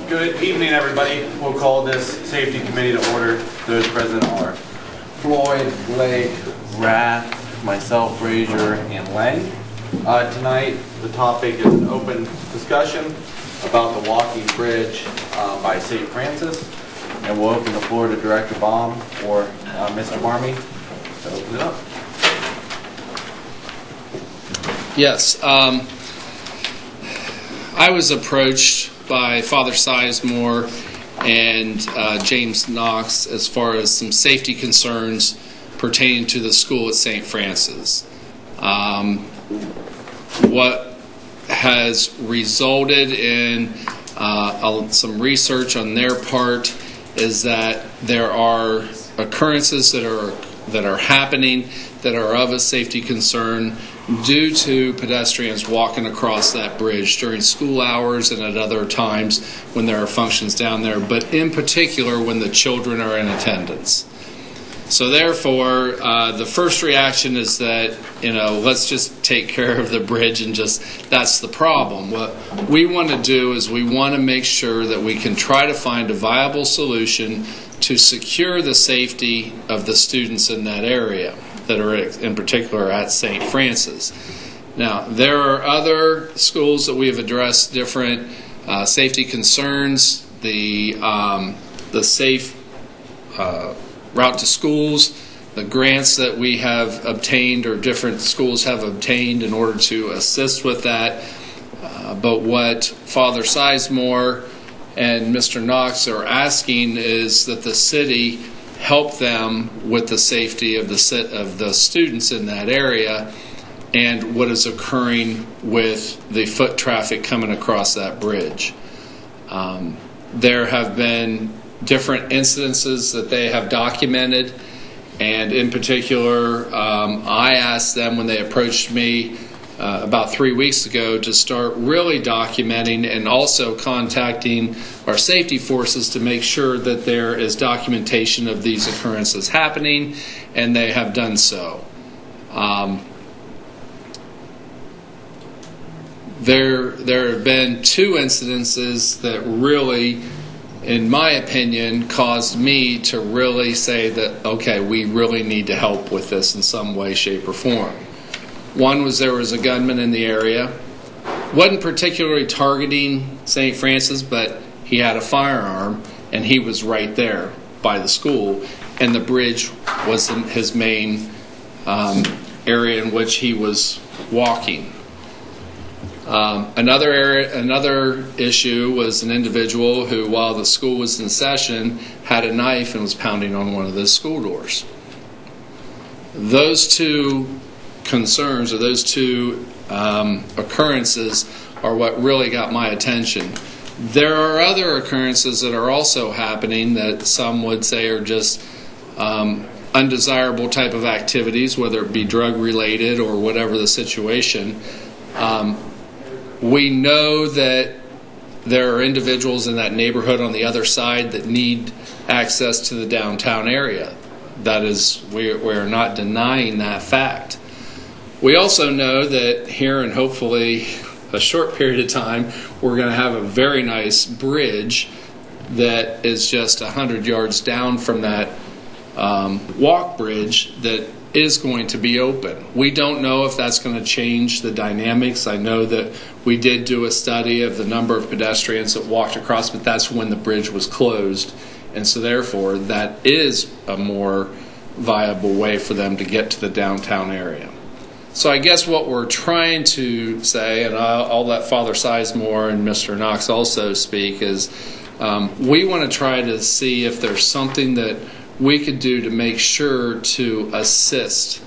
Good evening, everybody. We'll call this Safety Committee to order. Those present are Floyd, Blake, Rath, myself, Frazier, and Lang. Tonight, the topic is an open discussion about the walking bridge by St. Francis. And we'll open the floor to Director Baum or Mr. Marmee to open it up. Yes. I was approached by Father Sizemore and James Knox as far as some safety concerns pertaining to the school at St. Francis. What has resulted in some research on their part is that there are occurrences that are happening that are of a safety concern due to pedestrians walking across that bridge during school hours and at other times when there are functions down there, but in particular when the children are in attendance. So therefore, the first reaction is that, let's just take care of the bridge and that's the problem. What we want to do is we want to make sure that we can try to find a viable solution to secure the safety of the students in that area that are in particular at St. Francis. Now, there are other schools that we have addressed different safety concerns, the safe route to schools, the grants that we have obtained or different schools have obtained in order to assist with that. But what Father Sizemore and Mr. Knox are asking is that the city help them with the safety of the students in that area and what is occurring with the foot traffic coming across that bridge. There have been different incidences that they have documented, and in particular, I asked them when they approached me about 3 weeks ago to start really documenting and also contacting our safety forces to make sure that there is documentation of these occurrences happening, and they have done so. There have been two incidences that really, in my opinion, caused me to really say that, okay, we really need to help with this in some way, shape, or form. One was there was a gunman in the area. Wasn't particularly targeting St. Francis, but he had a firearm, and he was right there by the school, and the bridge was his main area in which he was walking. Another issue was an individual who, while the school was in session, had a knife and was pounding on one of the school doors. Those two concerns, or those two occurrences, are what really got my attention. There are other occurrences that are also happening that some would say are just undesirable type of activities, whether it be drug related or whatever the situation. We know that there are individuals in that neighborhood on the other side that need access to the downtown area. That is, we're not denying that fact. We also know that here in hopefully a short period of time, we're going to have a very nice bridge that is just 100 yards down from that walk bridge that is going to be open. We don't know if that's going to change the dynamics. I know that we did do a study of the number of pedestrians that walked across, but that's when the bridge was closed. And so therefore, that is a more viable way for them to get to the downtown area. So I guess what we're trying to say, and I'll let Father Sizemore and Mr. Knox also speak, is we want to try to see if there's something that we could do to make sure to assist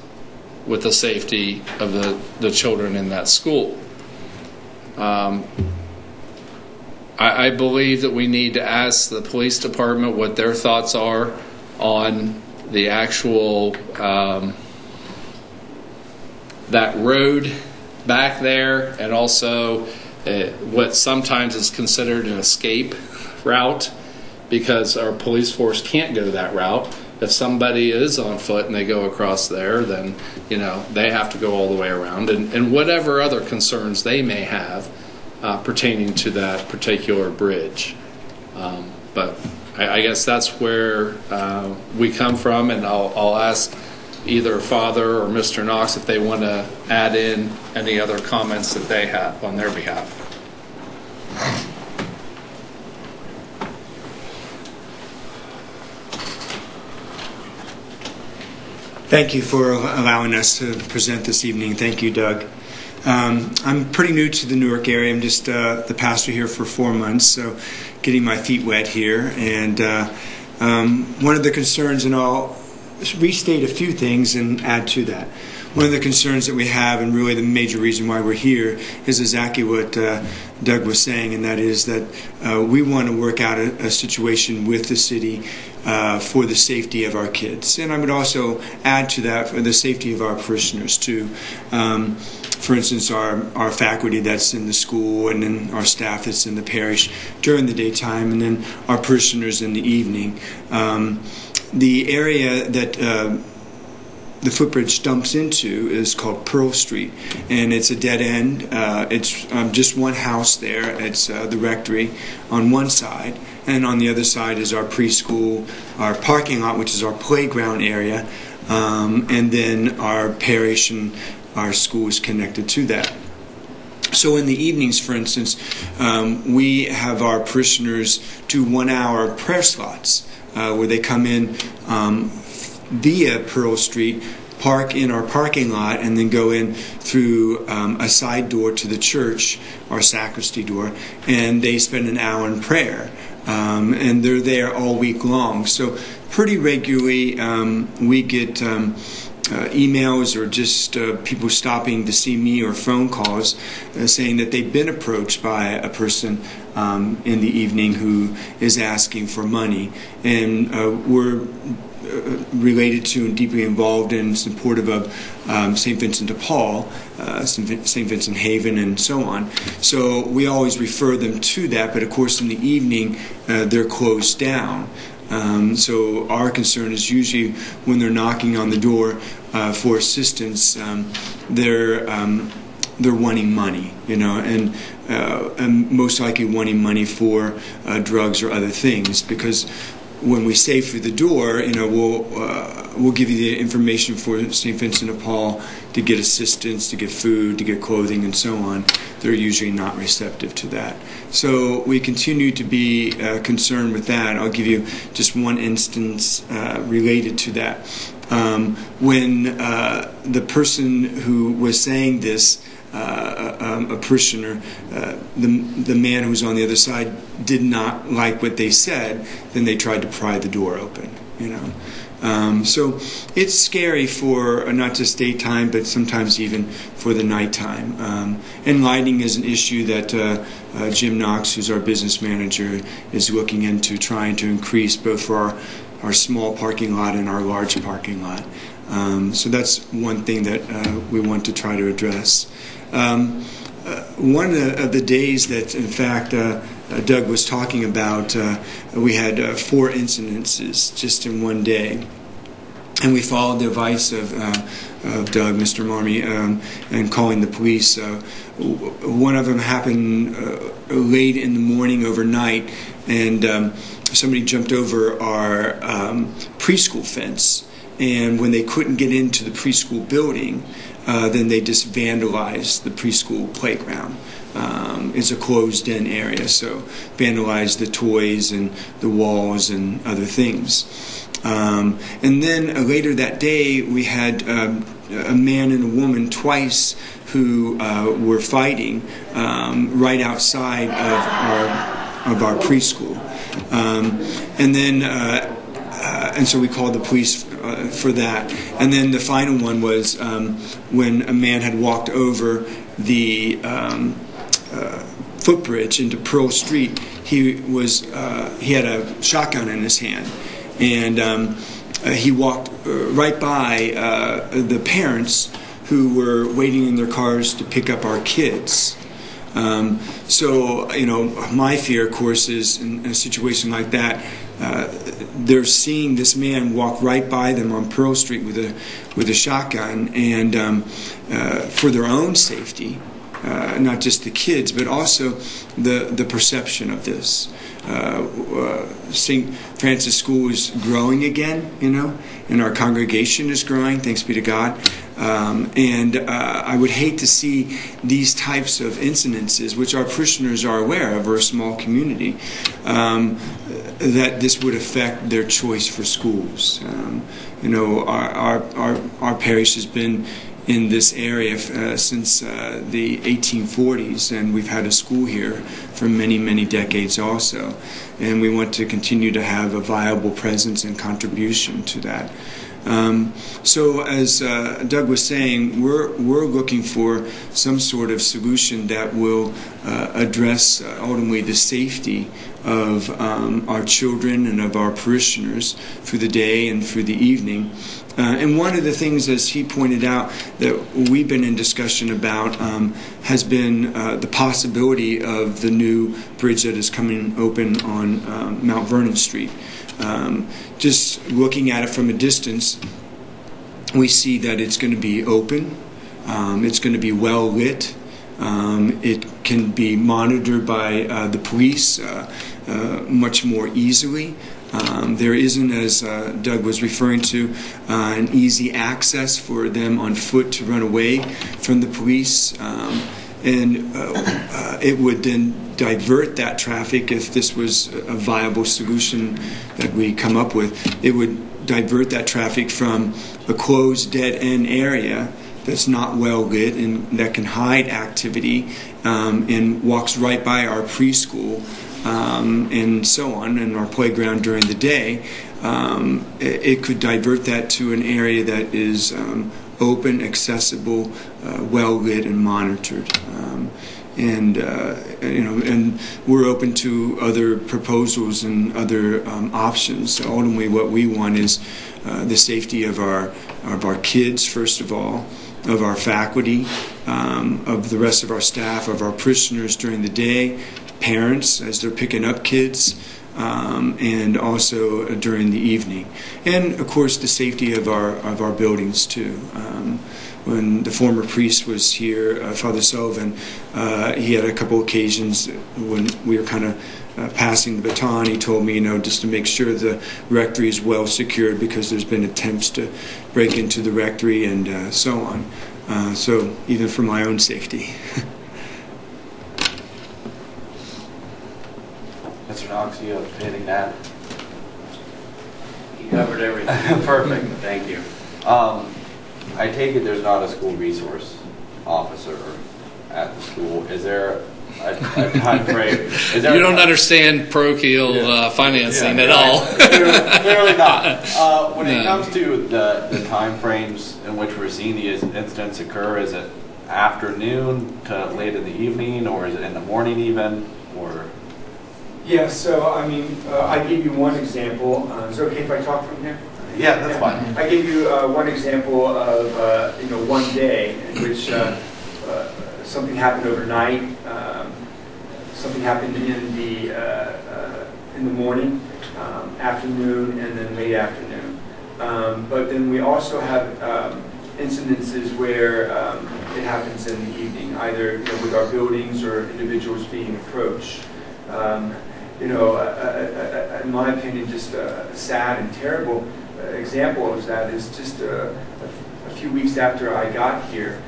with the safety of the children in that school. I believe that we need to ask the police department what their thoughts are on the actual that road back there, and also what sometimes is considered an escape route, because our police force can't go that route. If somebody is on foot and they go across there, then they have to go all the way around, and whatever other concerns they may have pertaining to that particular bridge. But I guess that's where we come from, and I'll ask either Father or Mr. Knox if they want to add in any other comments that they have on their behalf. Thank you for allowing us to present this evening. Thank you, Doug. I'm pretty new to the Newark area. I'm just the pastor here for 4 months, so getting my feet wet here. And one of the concerns, and I'll restate a few things and add to that. One of the concerns that we have, and really the major reason why we're here, is exactly what Doug was saying, and that is that we want to work out a situation with the city for the safety of our kids. And I would also add to that for the safety of our parishioners too. For instance, our faculty that's in the school, and then our staff that's in the parish during the daytime, and then our parishioners in the evening. The area that the footbridge dumps into is called Pearl Street, and it's a dead end. It's just one house there. It's the rectory on one side, and on the other side is our preschool, our parking lot, which is our playground area, and then our parish and our school is connected to that. So in the evenings, for instance, we have our parishioners do 1 hour prayer slots where they come in via Pearl Street, park in our parking lot, and then go in through a side door to the church, our sacristy door, and they spend an hour in prayer. And they're there all week long. So pretty regularly we get emails or just people stopping to see me, or phone calls saying that they've been approached by a person in the evening who is asking for money. And we're related to and deeply involved and supportive of St. Vincent de Paul, St. Vincent Haven, and so on. So we always refer them to that, but of course in the evening they're closed down. So our concern is usually when they're knocking on the door for assistance, they're wanting money, and most likely wanting money for drugs or other things, because when we say through the door, we'll give you the information for St. Vincent de Paul to get assistance, to get food, to get clothing, and so on. They're usually not receptive to that. So we continue to be concerned with that. I'll give you just one instance related to that. When the person who was saying this, a parishioner, the man who was on the other side did not like what they said, then they tried to pry the door open, So it's scary for not just daytime, but sometimes even for the nighttime. And lighting is an issue that Jim Knox, who's our business manager, is looking into, trying to increase both for our small parking lot and our large parking lot. So that's one thing that we want to try to address. One of the days that, in fact, Doug was talking about, we had 4 incidences just in one day. And we followed the advice of Doug, Mr. Marmee, and calling the police. One of them happened late in the morning, overnight, and somebody jumped over our preschool fence. And when they couldn't get into the preschool building, then they just vandalized the preschool playground. It's a closed-in area, so vandalized the toys and the walls and other things. And then later that day, we had a man and a woman twice who were fighting right outside of our preschool. And then and so we called the police for that. And then the final one was when a man had walked over the footbridge into Pearl Street. He had a shotgun in his hand, and he walked right by the parents who were waiting in their cars to pick up our kids. So, my fear, of course, is in a situation like that, they're seeing this man walk right by them on Pearl Street with a shotgun, and for their own safety, not just the kids, but also the perception of this. St. Francis School is growing again, and our congregation is growing, thanks be to God. And I would hate to see these types of incidences, which our parishioners are aware of, we're a small community, that this would affect their choice for schools. Our parish has been in this area since the 1840s, and we've had a school here for many, many decades also. And we want to continue to have a viable presence and contribution to that. So as Doug was saying, we're looking for some sort of solution that will address ultimately the safety of our children and of our parishioners through the day and through the evening. And one of the things, as he pointed out, that we've been in discussion about has been the possibility of the new bridge that is coming open on Mount Vernon Street. Just looking at it from a distance, we see that it's going to be open, it's going to be well lit, it can be monitored by the police much more easily. There isn't, as Doug was referring to, an easy access for them on foot to run away from the police. And it would then divert that traffic if this was a viable solution that we come up with. It would divert that traffic from a closed dead-end area that's not well lit and that can hide activity and walks right by our preschool and so on, and our playground during the day. It could divert that to an area that is open, accessible, well lit, and monitored. And we're open to other proposals and other options. So ultimately, what we want is the safety of our kids, first of all, of our faculty, of the rest of our staff, of our parishioners during the day, parents as they're picking up kids, and also during the evening, and of course the safety of our buildings too. When the former priest was here, Father Sullivan, he had a couple occasions when we were kind of passing the baton. He told me, just to make sure the rectory is well secured because there's been attempts to break into the rectory and so on. So even for my own safety. Mr. Knox, you have hitting that? You covered everything. Perfect, thank you. I take it there's not a school resource officer at the school. Is there a time frame? You don't understand parochial financing at all. Clearly not. When it comes to the time frames in which we're seeing these incidents occur, is it afternoon to late in the evening, or is it in the morning even, or? Yeah, so I gave you one example. Is it okay if I talk from here? Yeah, that's fine. I gave you one example of one day in which something happened overnight. Something happened in the morning, afternoon, and then late afternoon. But then we also have incidences where it happens in the evening, either with our buildings or individuals being approached. In my opinion, just a sad and terrible example of that is just a few weeks after I got here,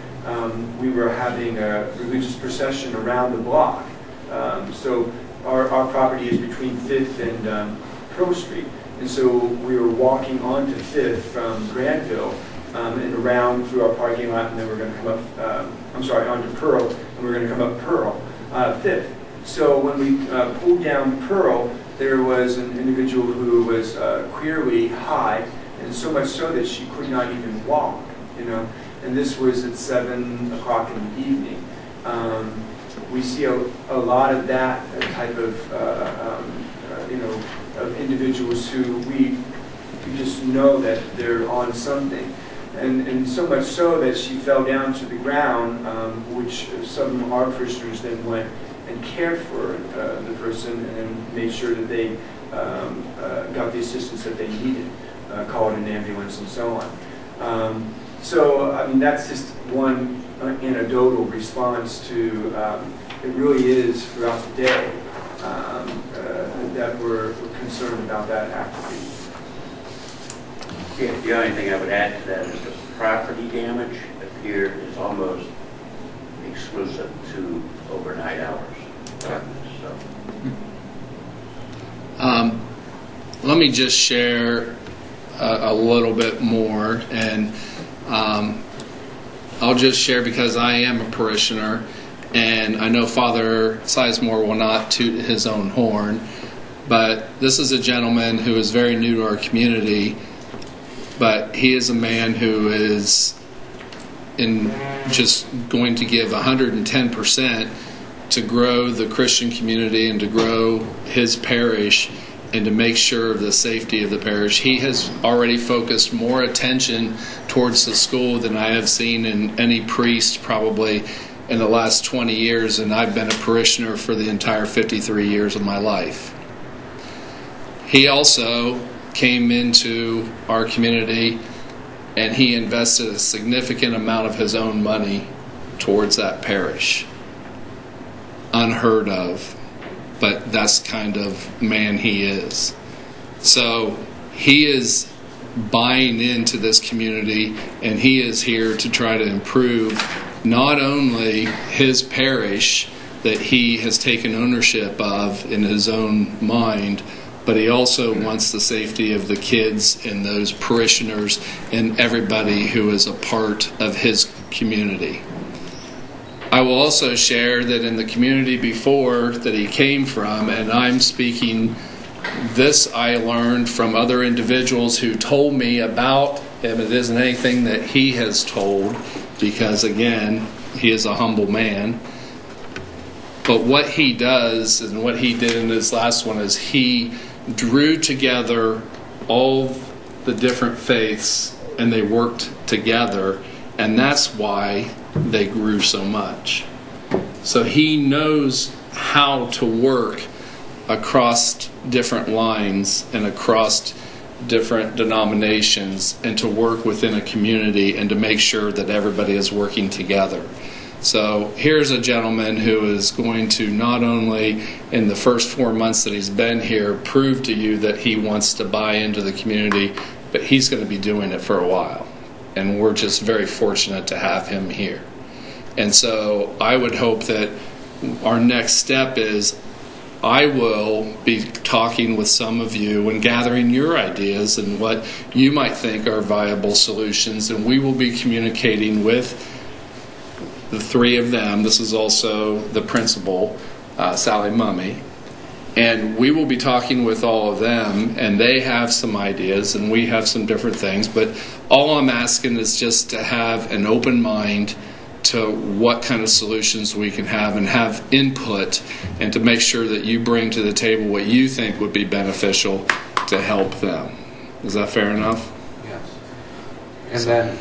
we were having a religious procession around the block. So our property is between 5th and Pearl Street. And so we were walking onto 5th from Granville and around through our parking lot, and then we're going to come up, onto Pearl, and we're going to come up Pearl, 5th. So when we pulled down Pearl, there was an individual who was clearly high, and so much so that she could not even walk, and this was at 7 o'clock in the evening. We see a lot of that type of, of individuals who we just know that they're on something. And so much so that she fell down to the ground, which some of our parishioners then went and cared for the person and made sure that they got the assistance that they needed, called an ambulance and so on. So, I mean, that's just one anecdotal response to, it really is throughout the day that we're concerned about that activity. Yeah, the only thing I would add to that is the property damage here is almost exclusive to overnight hours. So. Let me just share a little bit more, and I'll just share because I am a parishioner, and I know Father Sizemore will not toot his own horn, but this is a gentleman who is very new to our community, but he is a man who is just going to give 110% to grow the Christian community and to grow his parish and to make sure of the safety of the parish. He has already focused more attention towards the school than I have seen in any priest probably in the last 20 years, and I've been a parishioner for the entire 53 years of my life. He also came into our community and he invested a significant amount of his own money towards that parish. Unheard of, but that's kind of man he is. So he is buying into this community, and he is here to try to improve not only his parish that he has taken ownership of in his own mind, but he also wants the safety of the kids and those parishioners and everybody who is a part of his community. I will also share that in the community before that he came from, and I'm speaking this I learned from other individuals who told me about him. It isn't anything that he has told because, again, he is a humble man. But what he does and what he did in his last one is he drew together all the different faiths and they worked together, and that's why they grew so much. So he knows how to work across different lines and across different denominations and to work within a community and to make sure that everybody is working together. So here's a gentleman who is going to not only in the first 4 months that he's been here prove to you that he wants to buy into the community, but he's going to be doing it for a while. And we're just very fortunate to have him here. And so I would hope that our next step is I will be talking with some of you and gathering your ideas and what you might think are viable solutions, and we will be communicating with the three of them. This is also the principal, Sally Mummy. And we will be talking with all of them, and they have some ideas, and we have some different things. But all I'm asking is just to have an open mind to what kind of solutions we can have and have input, and to make sure that you bring to the table what you think would be beneficial to help them. Is that fair enough? Yes. And then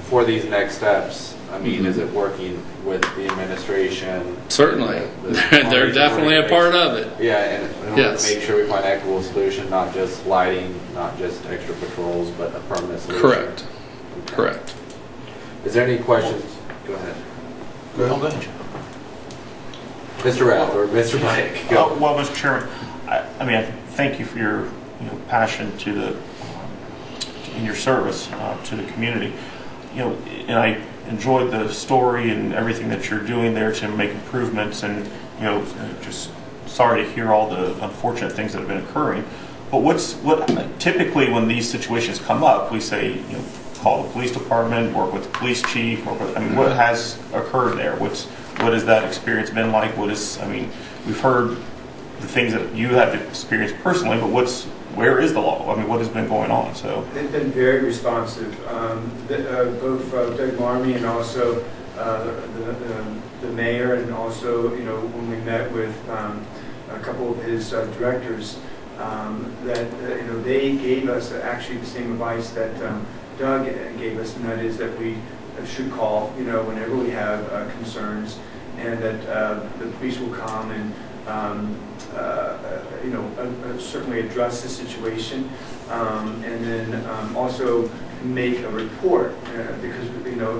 for these next steps, I mean, is it working with the administration? Certainly. They're definitely a part of it. Yeah, and yes. Make sure we find an equitable solution, not just lighting, not just extra patrols, but a permanent solution. Correct. Okay. Correct. Is there any questions? Go ahead. Go ahead. Mr. Rath or Mr. Mike. Go. Well, Mr. Chairman, I mean, I thank you for your passion to the in your service to the community. And I enjoyed the story and everything that you're doing there to make improvements, and just sorry to hear all the unfortunate things that have been occurring. But what typically when these situations come up, we say call the police department, work with the police chief, what has occurred there? What has that experience been like? We've heard the things that you have experienced personally, but where is the law? I mean, what has been going on? So they've been very responsive. Both Doug Marmee and also the mayor, and also when we met with a couple of his directors, that they gave us actually the same advice that Doug gave us, and that is that we should call whenever we have concerns, and that the police will come and certainly address the situation, and then also make a report, because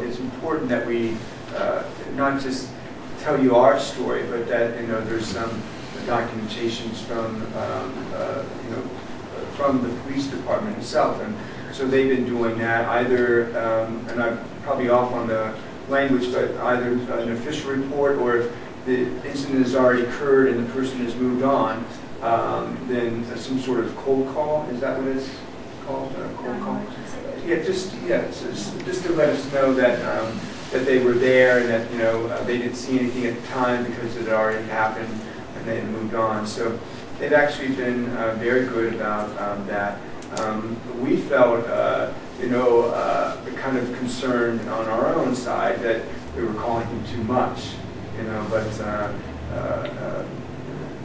it's important that we not just tell you our story, but that there's some documentations from the police department itself, and so they've been doing that either, and I'm probably off on the language, but either an official report, or if the incident has already occurred and the person has moved on, then some sort of cold call. Is that what it's called? Cold call. Yeah, just to let us know that that they were there and that they didn't see anything at the time because it had already happened and they had moved on. So they've actually been very good about that. We felt kind of concerned on our own side that we were calling him too much, but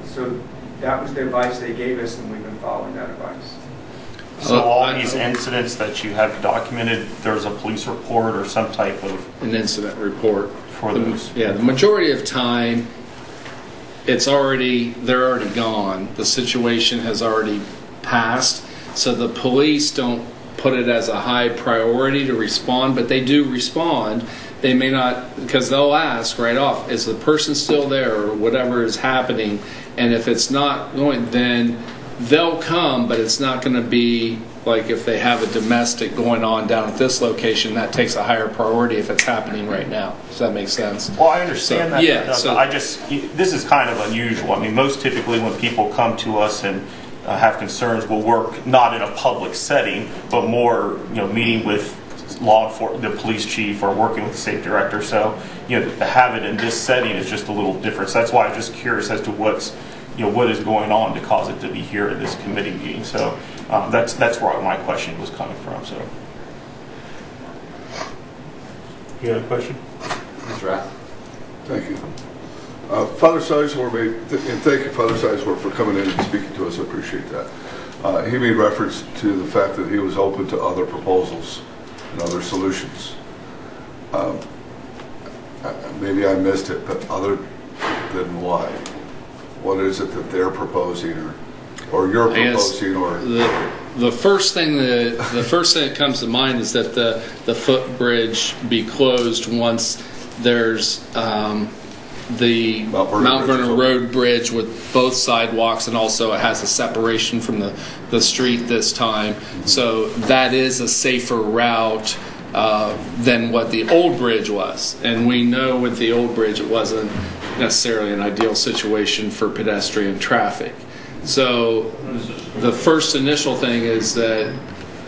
so that was the advice they gave us, and we've been following that advice. So all these incidents that you have documented, there's a police report or some type of an incident report for those? Yeah, the majority of time, they're already gone. The situation has already passed, so the police don't put it as a high priority to respond, but they do respond. They may not, because they'll ask right off, is the person still there or whatever is happening, and if it's not going, then they'll come, but it's not going to be like if they have a domestic going on down at this location, that takes a higher priority if it's happening right now. Does that make sense? Well, I understand that. Yeah. This is kind of unusual. I mean, most typically when people come to us and have concerns, we'll work not in a public setting, but more, meeting with law enforcement, the police chief, or working with the safety director. So, to have it in this setting is just a little different. So that's why I'm just curious as to what is going on to cause it to be here at this committee meeting. So that's where my question was coming from. So, you got a question? Mr. Rath. Thank you. Father Sizemore and thank you, Father Sizemore, for coming in and speaking to us. I appreciate that. He made reference to the fact that he was open to other proposals and other solutions. Maybe I missed it, but other than what? What is it that they're proposing, or you're proposing, or the first thing that comes to mind is that the footbridge be closed once there's the Mount Vernon Road bridge with both sidewalks, and also it has a separation from the street this time. Mm-hmm. So that is a safer route than what the old bridge was. And we know with the old bridge it wasn't necessarily an ideal situation for pedestrian traffic. So the first initial thing is that,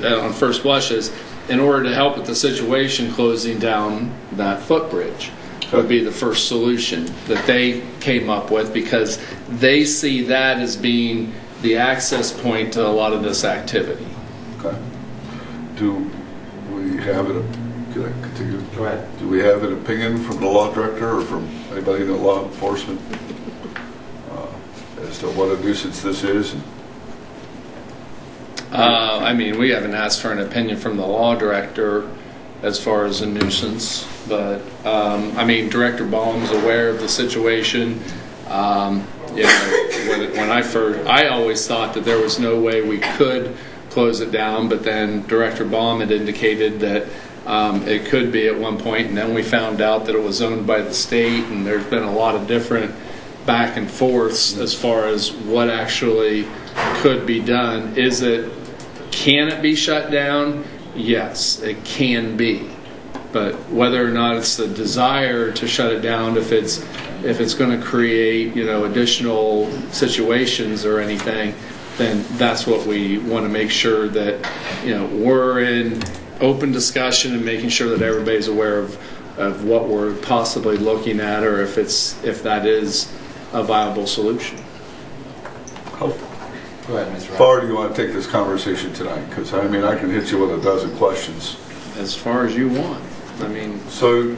on first blush, is in order to help with the situation, closing down that footbridge would be the first solution that they came up with, because they see that as being the access point to a lot of this activity. Okay. Do we have it? Can I continue? Go ahead. Do we have an opinion from the law director or from anybody in the law enforcement as to what a nuisance this is? I mean, we haven't asked for an opinion from the law director as far as a nuisance, but I mean, Director Baum's aware of the situation. When I always thought that there was no way we could close it down, but then Director Baum had indicated that it could be at one point, and then we found out that it was owned by the state, and there's been a lot of different back and forths as far as what actually could be done. Can it be shut down? Yes, it can be, but whether or not it's the desire to shut it down, if it's going to create additional situations or anything, then that's what we want to make sure that we're in open discussion and making sure that everybody's aware of what we're possibly looking at, or if that is a viable solution. Go ahead, Mr. How far do you want to take this conversation tonight? Because I mean, I can hit you with a dozen questions. As far as you want. I mean. So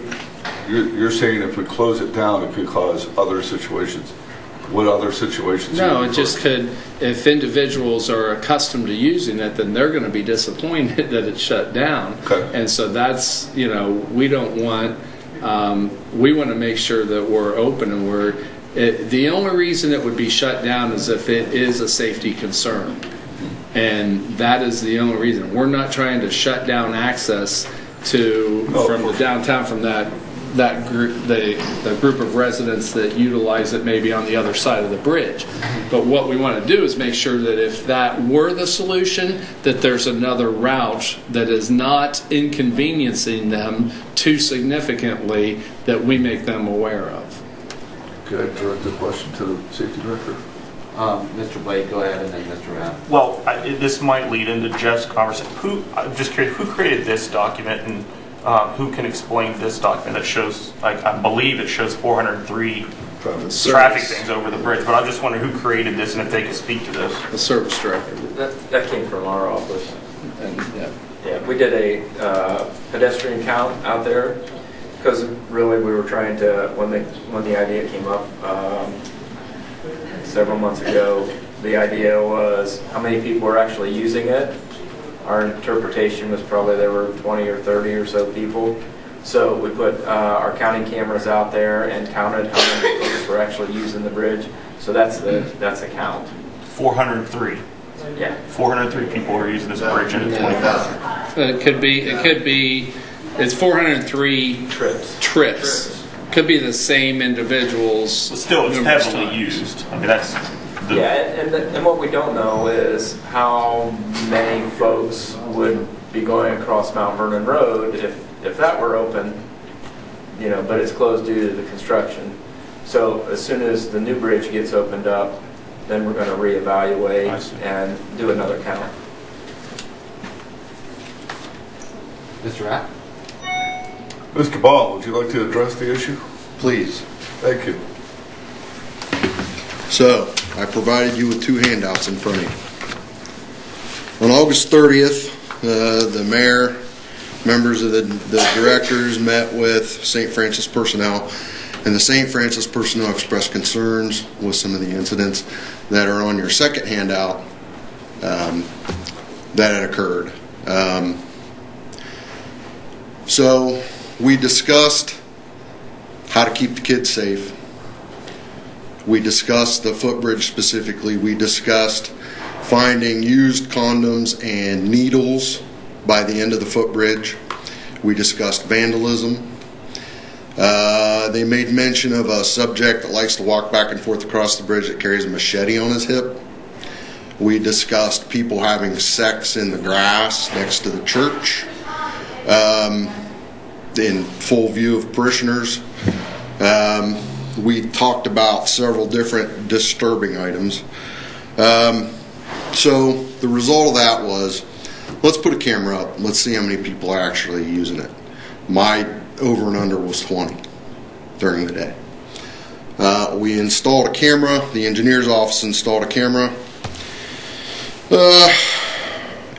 you're saying if we close it down, it could cause other situations. What other situations? No, it just could. If individuals are accustomed to using it, then they're going to be disappointed that it's shut down. Okay. And so that's we don't want. We want to make sure that we're open and the only reason it would be shut down is if it is a safety concern. And that is the only reason. We're not trying to shut down access from the downtown, from that group, the group of residents that utilize it maybe on the other side of the bridge. But what we want to do is make sure that if that were the solution, that there's another route that is not inconveniencing them too significantly, that we make them aware of. Could I direct the question to the safety director? Mr. Blake, go ahead, and then Mr. Rath. Well, this might lead into Jeff's conversation. I'm just curious, who created this document, and who can explain this document that shows, I believe it shows 403 traffic things over the bridge, but I'm just wondering who created this and if they could speak to this. The service director. That came from our office. And, Yeah, we did a pedestrian count out there because really we were trying to, when the idea came up several months ago, the idea was how many people were actually using it. Our interpretation was probably there were 20 or 30 or so people. So we put our counting cameras out there and counted how many folks were actually using the bridge. So that's the count. 403. Yeah. 403 people are using this bridge in 20,000. It could be. It's 403 trips. Could be the same individuals. But still, it's numerous heavily times. used. I mean, that's the... Yeah, and what we don't know is how many folks would be going across Mount Vernon Road if that were open, but it's closed due to the construction. So as soon as the new bridge gets opened up, then we're going to reevaluate and do another count. Mr. Rath? Mr. Ball, would you like to address the issue? Please. Thank you. So, I provided you with two handouts in front of you. On August 30th, the mayor, members of the directors met with St. Francis personnel, and the St. Francis personnel expressed concerns with some of the incidents that are on your second handout that had occurred. So, we discussed how to keep the kids safe. We discussed the footbridge specifically. We discussed finding used condoms and needles by the end of the footbridge. We discussed vandalism. They made mention of a subject that likes to walk back and forth across the bridge that carries a machete on his hip. We discussed people having sex in the grass next to the church, in full view of parishioners. We talked about several different disturbing items. So the result of that was, let's put a camera up. Let's see how many people are actually using it. My over and under was 20 during the day. We installed a camera. The engineer's office installed a camera.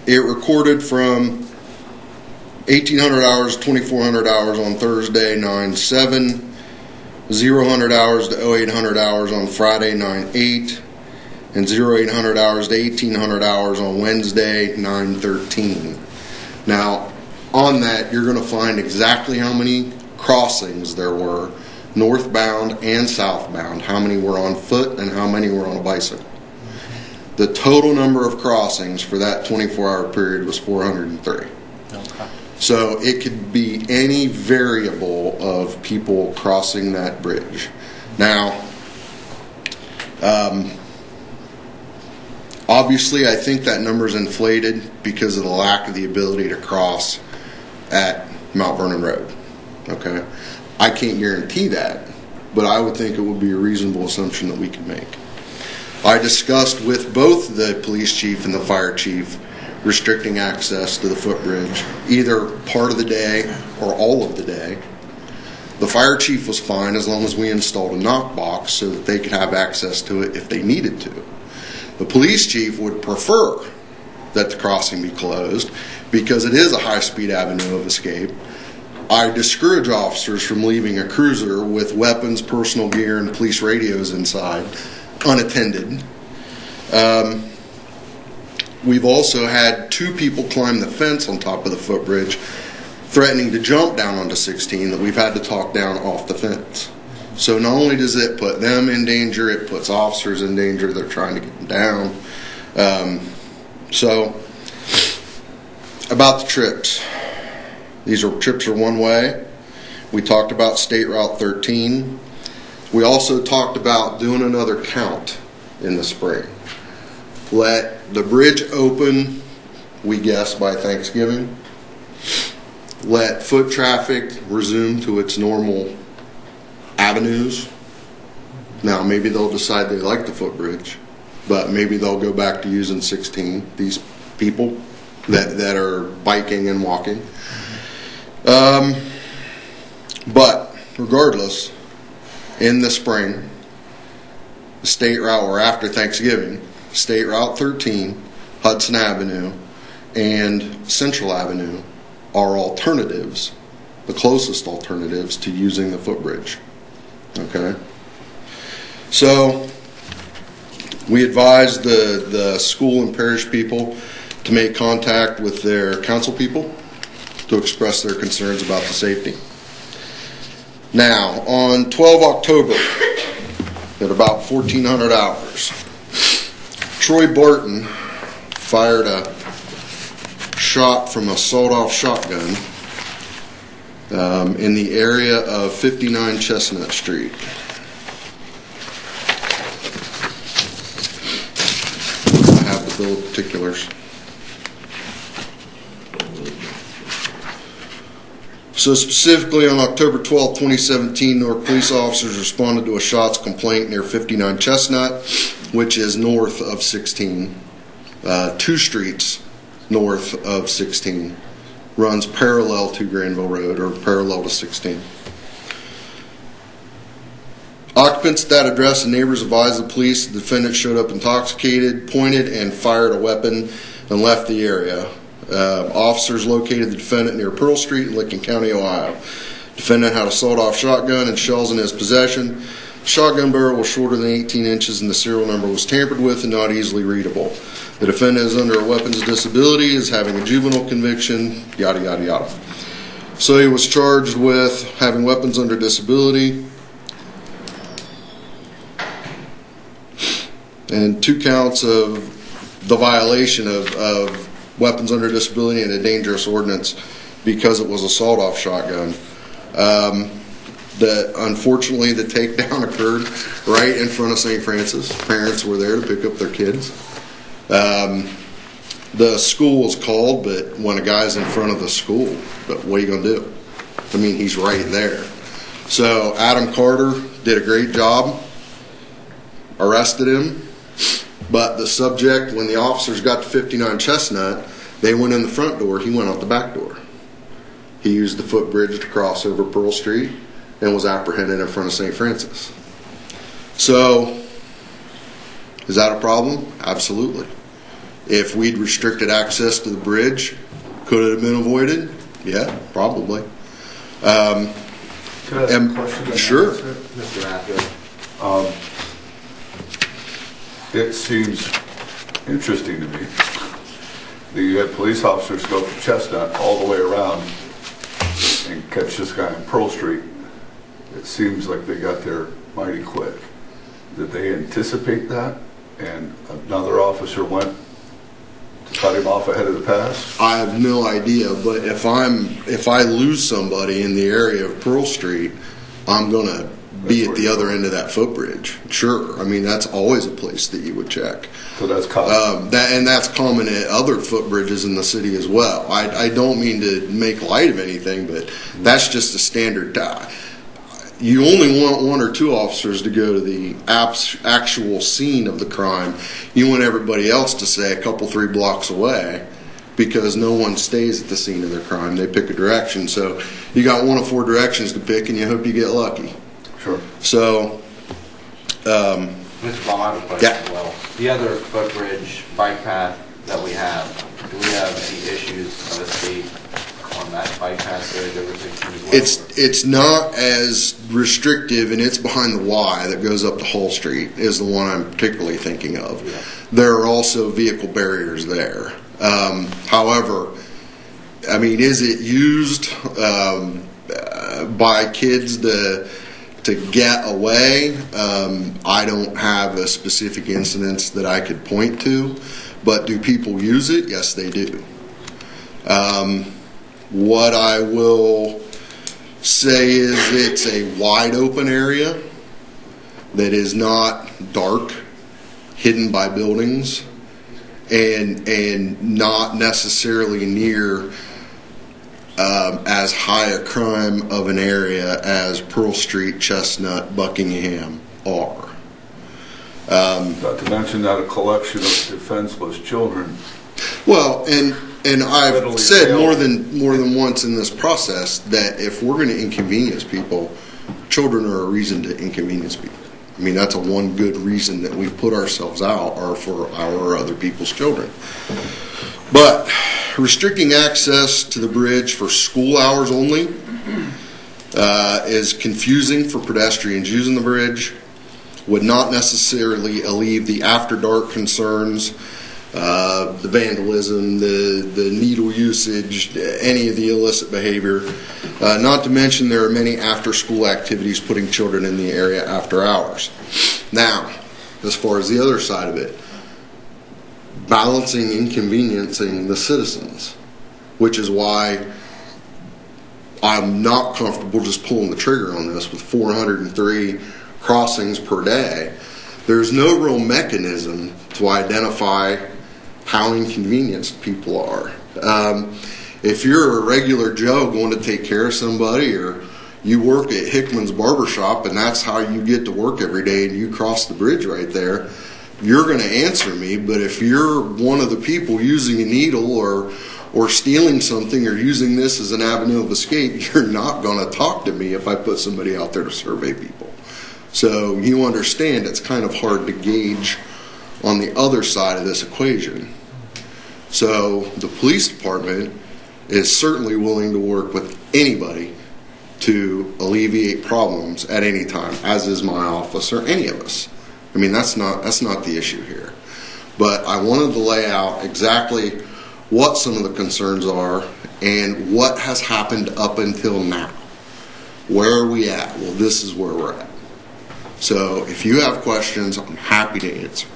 It recorded from 1,800 hours to 2,400 hours on Thursday, 9/7. 0-100 hours to 0800 hours on Friday, 9/8. And 0800 hours to 1,800 hours on Wednesday, 9/13. Now, on that, you're going to find exactly how many crossings there were, northbound and southbound, how many were on foot and how many were on a bicycle. The total number of crossings for that 24-hour period was 403. Okay. So it could be any variable of people crossing that bridge. Now, obviously, I think that number is inflated because of the lack of the ability to cross at Mount Vernon Road. Okay, I can't guarantee that, but I would think it would be a reasonable assumption that we can make. I discussed with both the police chief and the fire chief restricting access to the footbridge, either part of the day or all of the day. The fire chief was fine as long as we installed a knock box so that they could have access to it if they needed to. The police chief would prefer that the crossing be closed because it is a high-speed avenue of escape. I discourage officers from leaving a cruiser with weapons, personal gear, and police radios inside unattended. We've also had 2 people climb the fence on top of the footbridge, threatening to jump down onto 16, that we've had to talk down off the fence. So not only does it put them in danger, it puts officers in danger. They're trying to get them down. So, about the trips. Trips are one way. We talked about State Route 13. We also talked about doing another count in the spring. Let the bridge open, we guess, by Thanksgiving. Let foot traffic resume to its normal avenues. Now, maybe they'll decide they like the footbridge, but maybe they'll go back to using 16, these people that are biking and walking. But regardless, in the spring, the State Route, or after Thanksgiving, State Route 13, Hudson Avenue, and Central Avenue are alternatives, the closest alternatives to using the footbridge. Okay? So, we advised the school and parish people to make contact with their council people to express their concerns about the safety. Now, on 12 October, at about 1400 hours, Troy Barton fired a shot from a sawed-off shotgun in the area of 59 Chestnut Street. I have the bill of particulars. So specifically on October 12, 2017, Newark police officers responded to a shots complaint near 59 Chestnut, which is north of 16. 2 streets north of 16. Runs parallel to Granville Road, or parallel to 16. Occupants at that address and neighbors advised the police the defendant showed up intoxicated, pointed and fired a weapon, and left the area. Officers located the defendant near Pearl Street in Licking County, Ohio. Defendant had a sawed-off shotgun and shells in his possession. The shotgun barrel was shorter than 18 inches and the serial number was tampered with and not easily readable. The defendant is under a weapons disability, is having a juvenile conviction, yada, yada, yada. So he was charged with having weapons under disability and 2 counts of the violation of weapons under disability and a dangerous ordinance because it was a sawed-off shotgun. Unfortunately, the takedown occurred right in front of St. Francis. Parents were there to pick up their kids. The school was called, but when a guy's in front of the school, but what are you going to do? I mean, he's right there. So Adam Carter did a great job, arrested him. But the subject, when the officers got to 59 Chestnut, they went in the front door, he went out the back door. He used the footbridge to cross over Pearl Street and was apprehended in front of St. Francis. So, is that a problem? Absolutely. If we'd restricted access to the bridge, could it have been avoided? Yeah, probably. Could I ask a question? Sure. Mr. Rathgo. It seems interesting to me that you had police officers go from Chestnut all the way around and catch this guy on Pearl Street. It seems like they got there mighty quick. Did they anticipate that and another officer went to cut him off ahead of the pass? I have no idea, but if I lose somebody in the area of Pearl Street, I'm going to be at the other end of that footbridge. Sure. I mean, that's always a place that you would check. So that's common. And that's common at other footbridges in the city as well. I don't mean to make light of anything, but that's just a standard. You only want 1 or 2 officers to go to the actual scene of the crime. You want everybody else to stay a couple, 3 blocks away, because no one stays at the scene of their crime. They pick a direction. So you got 1 of 4 directions to pick, and you hope you get lucky. Sure. So, Mr. Baum, I have a question as well. The other footbridge bike path that we have, do we have any issues of escape on that bike path there over 16 as well? it's not as restrictive, and it's behind the Y that goes up to Hull Street is the one I'm particularly thinking of. Yeah. There are also vehicle barriers there. However, I mean, is it used by kids to get away? I don't have a specific incidence that I could point to, But do people use it? Yes, they do. What I will say is it's a wide open area that is not dark, hidden by buildings, and not necessarily near as high a crime of an area as Pearl Street, Chestnut, Buckingham are. Not to mention that a collection of defenseless children. Well, and I've Readily said available. more than once in this process that if we're going to inconvenience people, children are a reason to inconvenience people. I mean, that's one good reason that we put ourselves out, are for our or other people's children. But restricting access to the bridge for school hours only is confusing for pedestrians using the bridge, would not necessarily alleviate the after dark concerns, the vandalism, the needle usage, any of the illicit behavior. Not to mention there are many after school activities putting children in the area after hours. Now, as far as the other side of it, balancing inconveniencing the citizens, which is why I'm not comfortable just pulling the trigger on this with 403 crossings per day. There's no real mechanism to identify how inconvenienced people are. If you're a regular Joe going to take care of somebody, or you work at Hickman's Barbershop and that's how you get to work every day and you cross the bridge right there, you're going to answer me. But if you're one of the people using a needle or stealing something or using this as an avenue of escape, you're not going to talk to me if I put somebody out there to survey people. So you understand it's kind of hard to gauge on the other side of this equation. So the police department is certainly willing to work with anybody to alleviate problems at any time, as is my office or any of us. I mean, that's not the issue here. But I wanted to lay out exactly what some of the concerns are and what has happened up until now. Where are we at? Well, this is where we're at. So if you have questions, I'm happy to answer.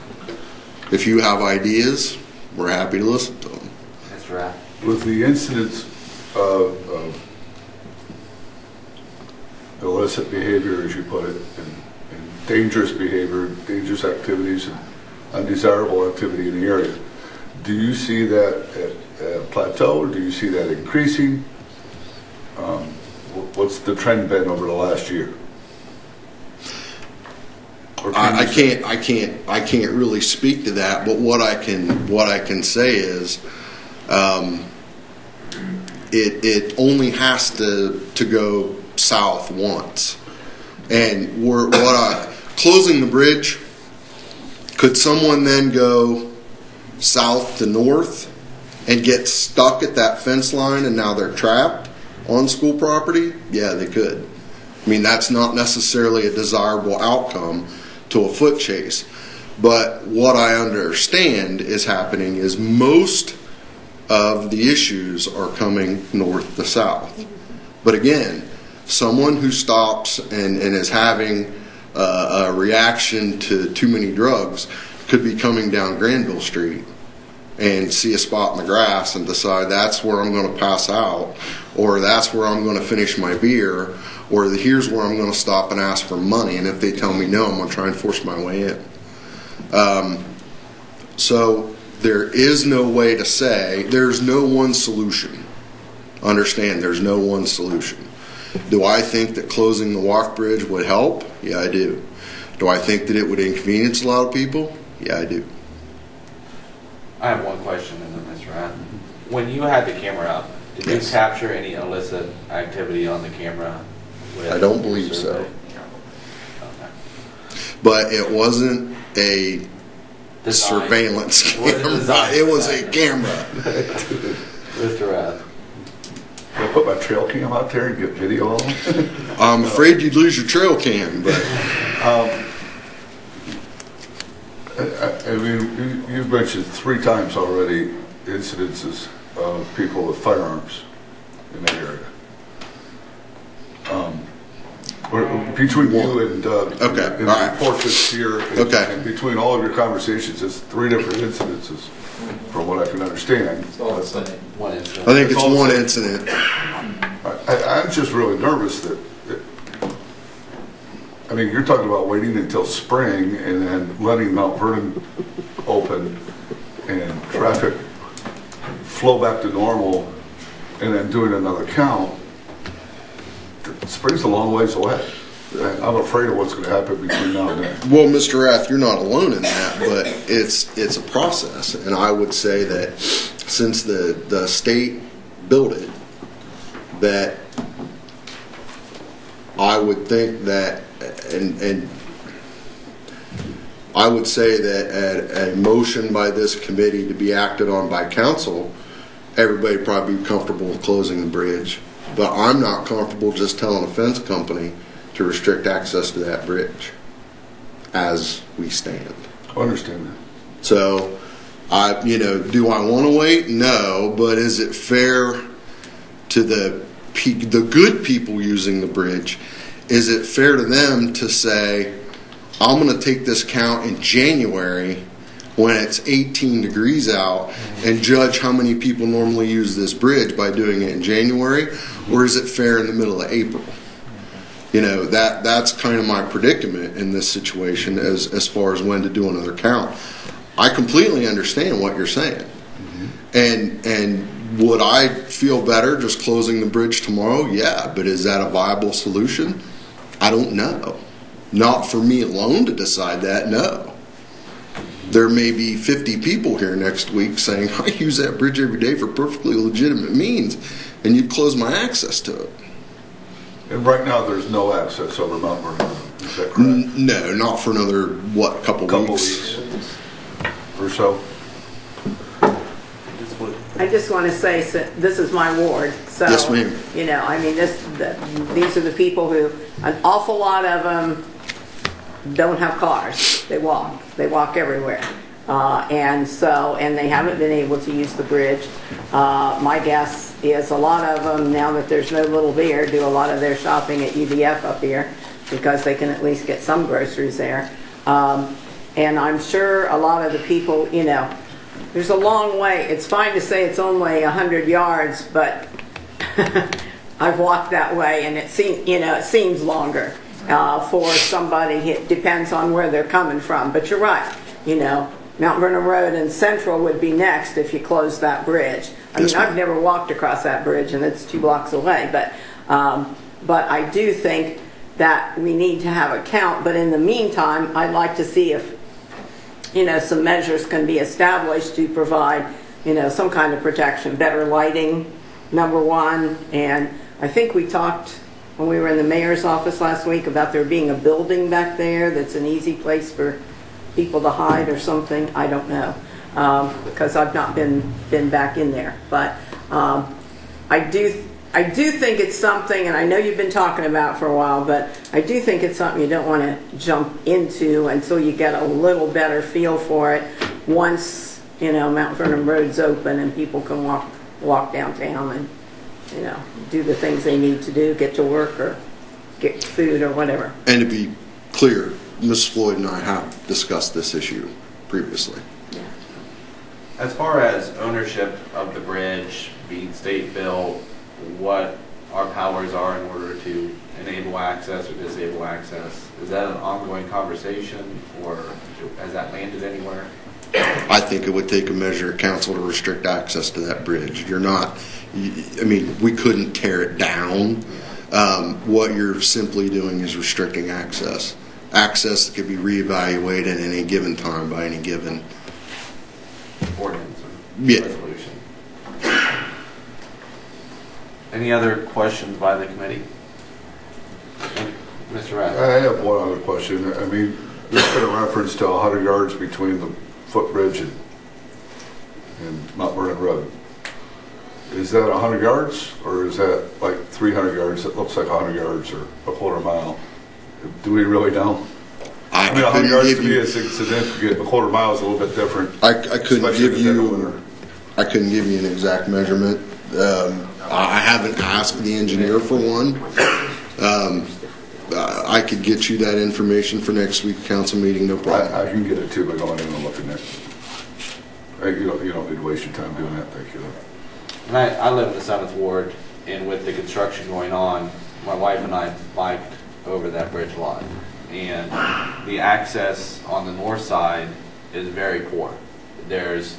If you have ideas, we're happy to listen to them. That's right. With the incidents of illicit behavior, as you put it, and dangerous behavior, dangerous activities, and undesirable activity in the area, do you see that at a plateau, or do you see that increasing? What's the trend been over the last year? I can't really speak to that, but what I can say is, it only has to go south once, and closing the bridge. Could someone then go south to north and get stuck at that fence line, and now they're trapped on school property? Yeah, they could. I mean, that's not necessarily a desirable outcome to a foot chase. But what I understand is happening is most of the issues are coming north to south. But again, someone who stops and is having a reaction to too many drugs could be coming down Granville Street and see a spot in the grass and decide that's where I'm going to pass out, or that's where I'm going to finish my beer, or here's where I'm going to stop and ask for money, and if they tell me no, I'm going to try and force my way in. So there is no way to say, there's no one solution. Understand, there's no one solution. Do I think that closing the walk bridge would help? Yeah, I do. Do I think that it would inconvenience a lot of people? Yeah, I do. I have one question, and then Mr. Rath. When you had the camera up, did Yes. you capture any illicit activity on the camera? I don't believe so. Okay. But it wasn't a Design. surveillance It wasn't camera. designed It for was that. a camera. Mr. Rath. Can I put my trail cam out there and get video of them? I'm afraid you'd lose your trail cam, but I mean, you've mentioned 3 times already incidences of people with firearms in that area. Between you and Doug, Okay, in all the right. report that's here, Okay. and between all of your conversations, it's 3 different incidences, from what I can understand. It's all the same. One I incident. think it's all the one same. incident. I'm just really nervous that, I mean, you're talking about waiting until spring and then letting Mount Vernon open and traffic flow back to normal and then doing another count. Spring's a long ways away. I'm afraid of what's going to happen between now and then. Well, Mr. Rath, you're not alone in that, but it's a process, and I would say that since the state built it, that I would think that, and I would say that a motion by this committee to be acted on by council, everybody would probably be comfortable with closing the bridge. But I'm not comfortable just telling a fence company to restrict access to that bridge as we stand. I understand that. So, do I want to wait? No, but is it fair to the good people using the bridge? Is it fair to them to say, I'm going to take this count in January when it's 18 degrees out and judge how many people normally use this bridge by doing it in January? Or is it fair in the middle of April? That's kind of my predicament in this situation as far as when to do another count. I completely understand what you're saying. And would I feel better just closing the bridge tomorrow? Yeah, but is that a viable solution? I don't know. Not for me alone to decide that, no. There may be 50 people here next week saying, I use that bridge every day for perfectly legitimate means, and you'd close my access to it. And right now, there's no access over Mount Vernon. Is that correct? No, not for another, couple weeks? Or so? I just want to say, so this is my ward, so. Yes, ma'am. These are the people who, an awful lot of them don't have cars. They walk everywhere. And they haven't been able to use the bridge. My guess is a lot of them, now that there's no Little Beer, do a lot of their shopping at UDF up here because they can at least get some groceries there. And I'm sure a lot of the people, there's a long way. It's fine to say it's only 100 yards, but I've walked that way and it seems longer for somebody. It depends on where they're coming from. But you're right, Mount Vernon Road and Central would be next if you closed that bridge. I've never walked across that bridge and it's 2 blocks away, but I do think that we need to have a count. But in the meantime, I'd like to see if some measures can be established to provide some kind of protection, better lighting, number one. And I think we talked when we were in the mayor's office last week about there being a building back there that's an easy place for people to hide or something. I don't know, because I've not been back in there. But I do think it's something, and I know you've been talking about it for a while, but I do think it's something you don't want to jump into until you get a little better feel for it. Once Mount Vernon Road's open and people can walk downtown and do the things they need to do, get to work or get food or whatever. And to be clear, Ms. Floyd and I have discussed this issue previously. Yeah. As far as ownership of the bridge being state built, what our powers are in order to enable access or disable access, is that an ongoing conversation or has that landed anywhere? I think it would take a measure of council to restrict access to that bridge. We couldn't tear it down. What you're simply doing is restricting access. Access that could be reevaluated at any given time by any given Ordinance or Yeah. resolution. Any other questions by the committee? Mr. Rath? I have one other question. There's been a reference to 100 yards between the footbridge and Mount Vernon Road. Is that 100 yards or is that like 300 yards? It looks like 100 yards or a quarter mile. Do we really know? 100 yards to me is significant. A quarter mile is a little bit different. I couldn't give you an exact measurement. I haven't asked the engineer for one. I could get you that information for next week's council meeting, no problem. I can get it too by going in and looking at it. You don't need to waste your time doing that, thank you. And I live in the 7th Ward, and with the construction going on, my wife and I biked over that bridge a lot. And the access on the north side is very poor. There's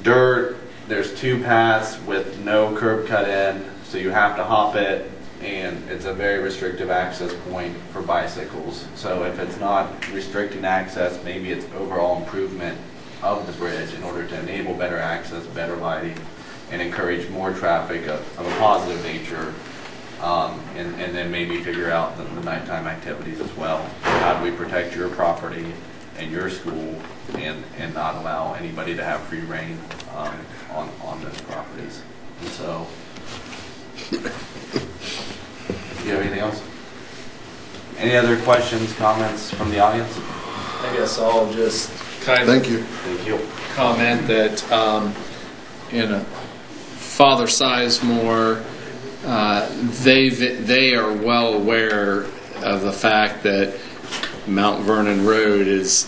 dirt, there's 2 paths with no curb cut in, so you have to hop it, and it's a very restrictive access point for bicycles. So if it's not restricting access, maybe it's overall improvement of the bridge in order to enable better access, better lighting, and encourage more traffic of a positive nature, and then maybe figure out the nighttime activities as well. How do we protect your property and your school and not allow anybody to have free reign on those properties? And so, do you have anything else? Any other questions, comments from the audience? I guess I'll just kind of Thank you. Thank you. comment that Father Sizemore, they are well aware of the fact that Mount Vernon Road is,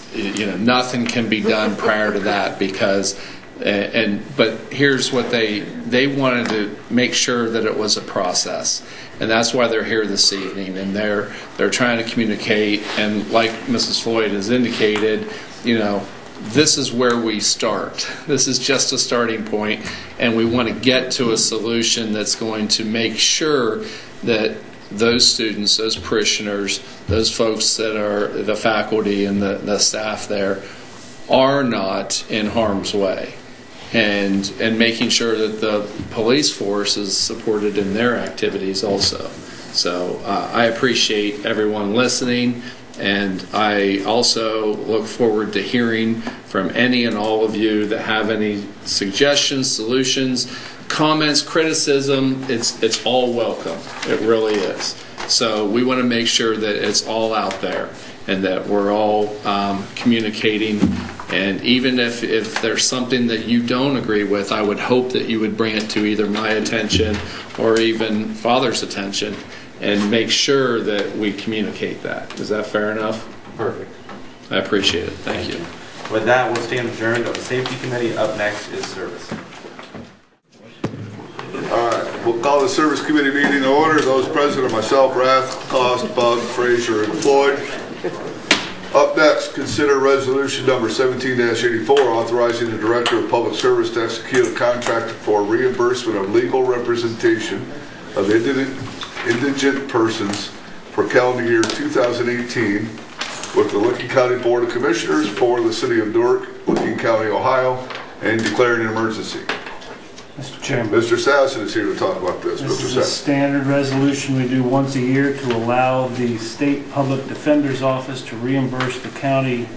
nothing can be done prior to that because, but here's what they wanted to make sure that it was a process, and that's why they're here this evening, and they're trying to communicate, and like Mrs. Floyd has indicated, this is where we start. This is just a starting point, and we want to get to a solution that's going to make sure that those students, those parishioners, those folks that are the faculty and the staff there are not in harm's way, and making sure that the police force is supported in their activities also. So I appreciate everyone listening. And I also look forward to hearing from any and all of you that have any suggestions, solutions, comments, criticism. It's all welcome. It really is. So we want to make sure that it's all out there and that we're all communicating. And even if there's something that you don't agree with, I would hope that you would bring it to either my attention or even Father's attention, and make sure that we communicate that. Is that fair enough? Perfect. I appreciate it. Thank you. With that, we'll stand adjourned on the Safety Committee. Up next is Service. All right, we'll call the Service Committee meeting to order. Those present are myself, Rath, Cost, Bug, Frazier, and Floyd. Up next, consider resolution number 17-84, authorizing the Director of Public Service to execute a contract for reimbursement of legal representation of indigent persons for calendar year 2018 with the Licking County Board of Commissioners for the City of Newark, Licking County, Ohio, and declaring an emergency. Mr. Chairman. Mr. Sassen is here to talk about this. This is a standard resolution we do once a year to allow the State Public Defender's Office to reimburse the county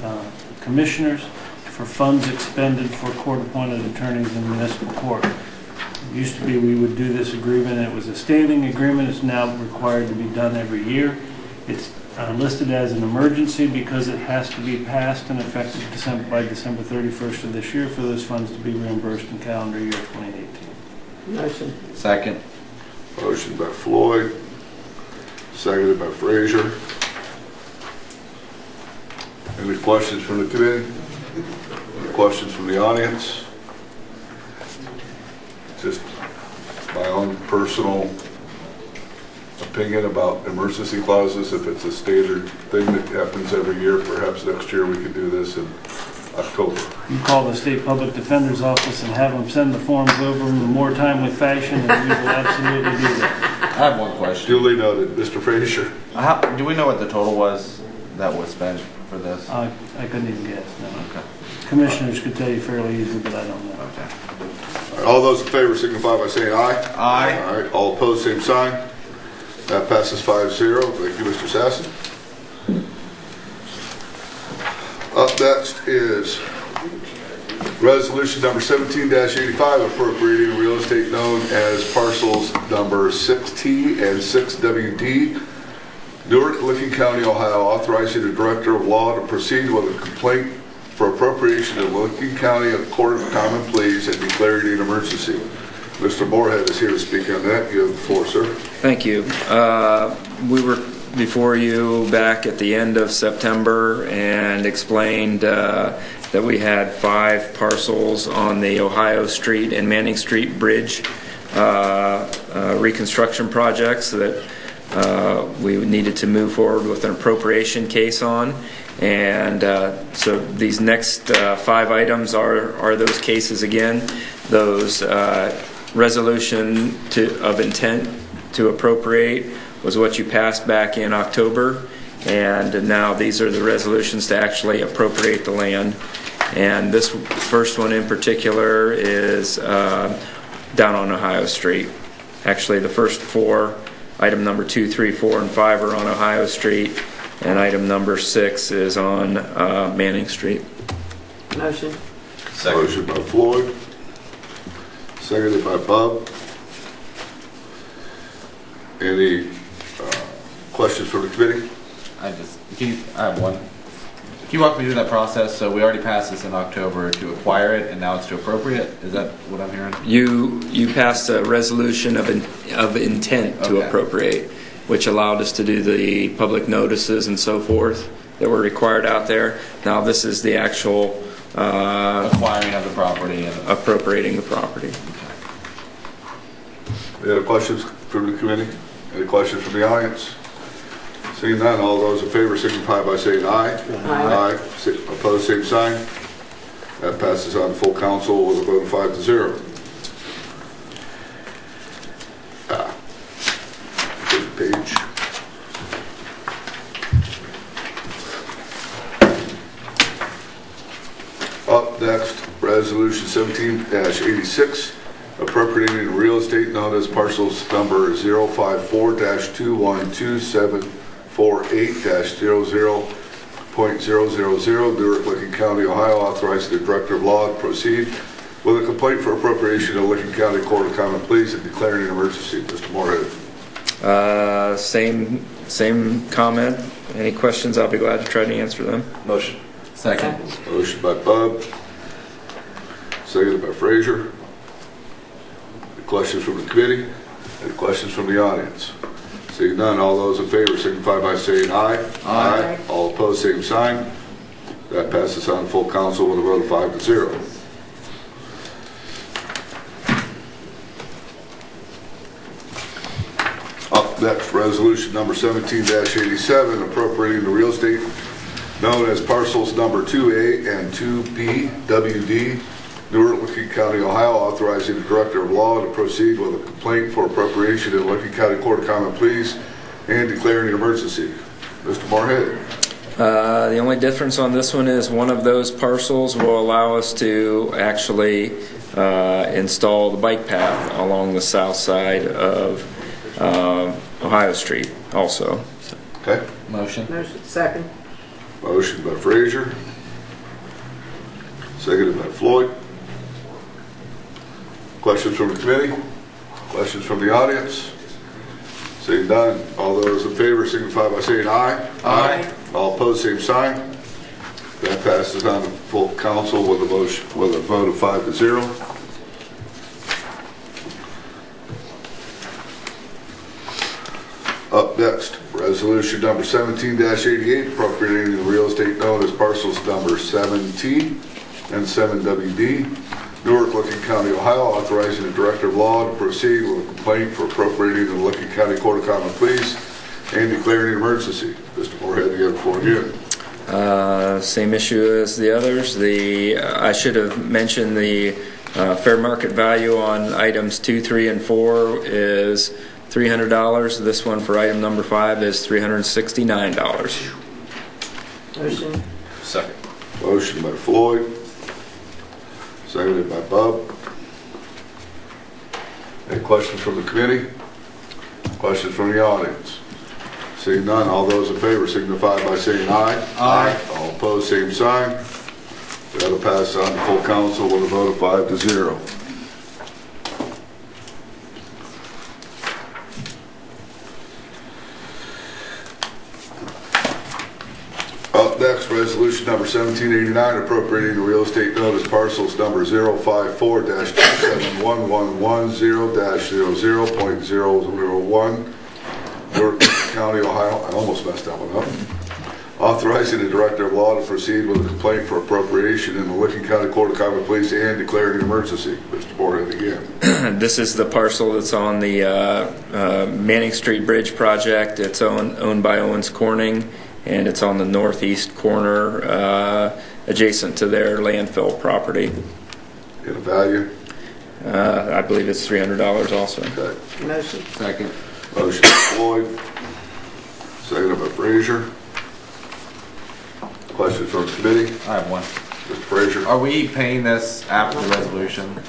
commissioners for funds expended for court-appointed attorneys in municipal court. It used to be we would do this agreement, and it was a standing agreement. It's now required to be done every year. It's listed as an emergency because it has to be passed and effective by December 31st of this year for those funds to be reimbursed in calendar year 2018. Motion. Second. Motion by Floyd, seconded by Frazier. Any questions from the committee? Any questions from the audience? Just my own personal opinion about emergency clauses. If it's a standard thing that happens every year, perhaps next year we could do this in October. You call the State Public Defender's Office and have them send the forms over in a more timely fashion, and we will absolutely do that. I have one question. Duly noted. Mr. Frazier. Do we know what the total was that was spent for this? I couldn't even guess. No. Okay. Commissioners could tell you fairly easily, but I don't know. Okay. All right, all those in favor signify by saying aye. Aye. All right, all opposed, same sign. That passes 5-0. Thank you, Mr. Sassen. Up next is resolution number 17-85, appropriating real estate known as parcels number 6T and 6WD, Newark, Licking County, Ohio, authorizing the Director of Law to proceed with a complaint for appropriation in Licking County Court of Common Pleas and declaring an emergency. Mr. Moorhead is here to speak on that. You have the floor, sir. Thank you. We were before you back at the end of September and explained that we had 5 parcels on the Ohio Street and Manning Street Bridge reconstruction projects that we needed to move forward with an appropriation case on. And so these next 5 items are those cases again. Those resolution of intent to appropriate was what you passed back in October, and now these are the resolutions to actually appropriate the land. And this first one in particular is down on Ohio Street. Actually, the first 4, item number 2, 3, 4, and 5 are on Ohio Street, and item number 6 is on Manning Street. Motion. Second. Motion by Floyd, seconded by Bob. Any questions from the committee? I have one. Can you walk me through that process? So we already passed this in October to acquire it, and now it's to appropriate. Is that what I'm hearing? You passed a resolution of intent to appropriate, which allowed us to do the public notices and so forth that were required out there. Now this is the actual acquiring of the property and appropriating the property. Any other questions from the committee? Any questions from the audience? Seeing none, all those in favor signify by saying aye. Aye. Opposed, same sign. That passes on to full council with a vote of 5-0. Page. Up next, resolution 17-86, appropriating real estate known as parcels number 054-2127448-00.000, Newark, Licking County, Ohio, authorizing the Director of Law to proceed with a complaint for appropriation of Licking County Court of Common Pleas and declaring an emergency. Mr. Moorhead. Same comment. Any questions? I'll be glad to try to answer them. motion. Second. Motion by Bub, seconded by Frazier. Any questions from the committee? Any questions from the audience? Seeing none, all those in favor signify by saying aye. Aye. All opposed, same sign. That passes on full council with a vote of 5-0. Up next, resolution number 17-87, appropriating the real estate known as parcels number 2A and 2B, WD, Newark, Licking County, Ohio, authorizing the Director of Law to proceed with a complaint for appropriation in Licking County Court of Common Pleas and declaring an emergency. Mr. Moorhead. The only difference on this one is one of those parcels will allow us to actually install the bike path along the south side of Ohio Street also. Okay. Motion. Second. Motion by Frazier, seconded by Floyd. Questions from the committee? Questions from the audience? Seeing none, all those in favor signify by saying aye. Aye. All opposed, same sign. That passes on to full council with a vote of 5-0. Up next, resolution number 17-88, appropriating the real estate known as parcels number 7T and 7WD, Newark, Licking County, Ohio, authorizing the Director of Law to proceed with a complaint for appropriating in the Licking County Court of Common Pleas and declaring an emergency. Mr. Moorhead, you have the floor again. Same issue as the others. I should have mentioned the fair market value on items 2, 3, and 4 is $300. This one for item number 5 is $369. Motion. Second. Motion by Floyd, seconded by Bub. Any questions from the committee? Questions from the audience? Seeing none, all those in favor signify by saying aye. Aye. All opposed, same sign. That'll pass on to full council with a vote of 5-0. Up next, resolution number 1789, appropriating the real estate known as parcels number 054-2711110-00.001, Newark County, Ohio. I almost messed that one up. Authorizing the Director of Law to proceed with a complaint for appropriation in the Licking County Court of Common Pleas and declaring an emergency. Mr. Moorhead again. This is the parcel that's on the Manning Street Bridge project. It's owned by Owens Corning, and it's on the northeast corner adjacent to their landfill property. In a value? I believe it's $300 also. Okay. Motion. Second. Motion by Floyd. Second by Frazier. Questions from the committee? I have one. Mr. Frazier? Are we paying this after the resolution?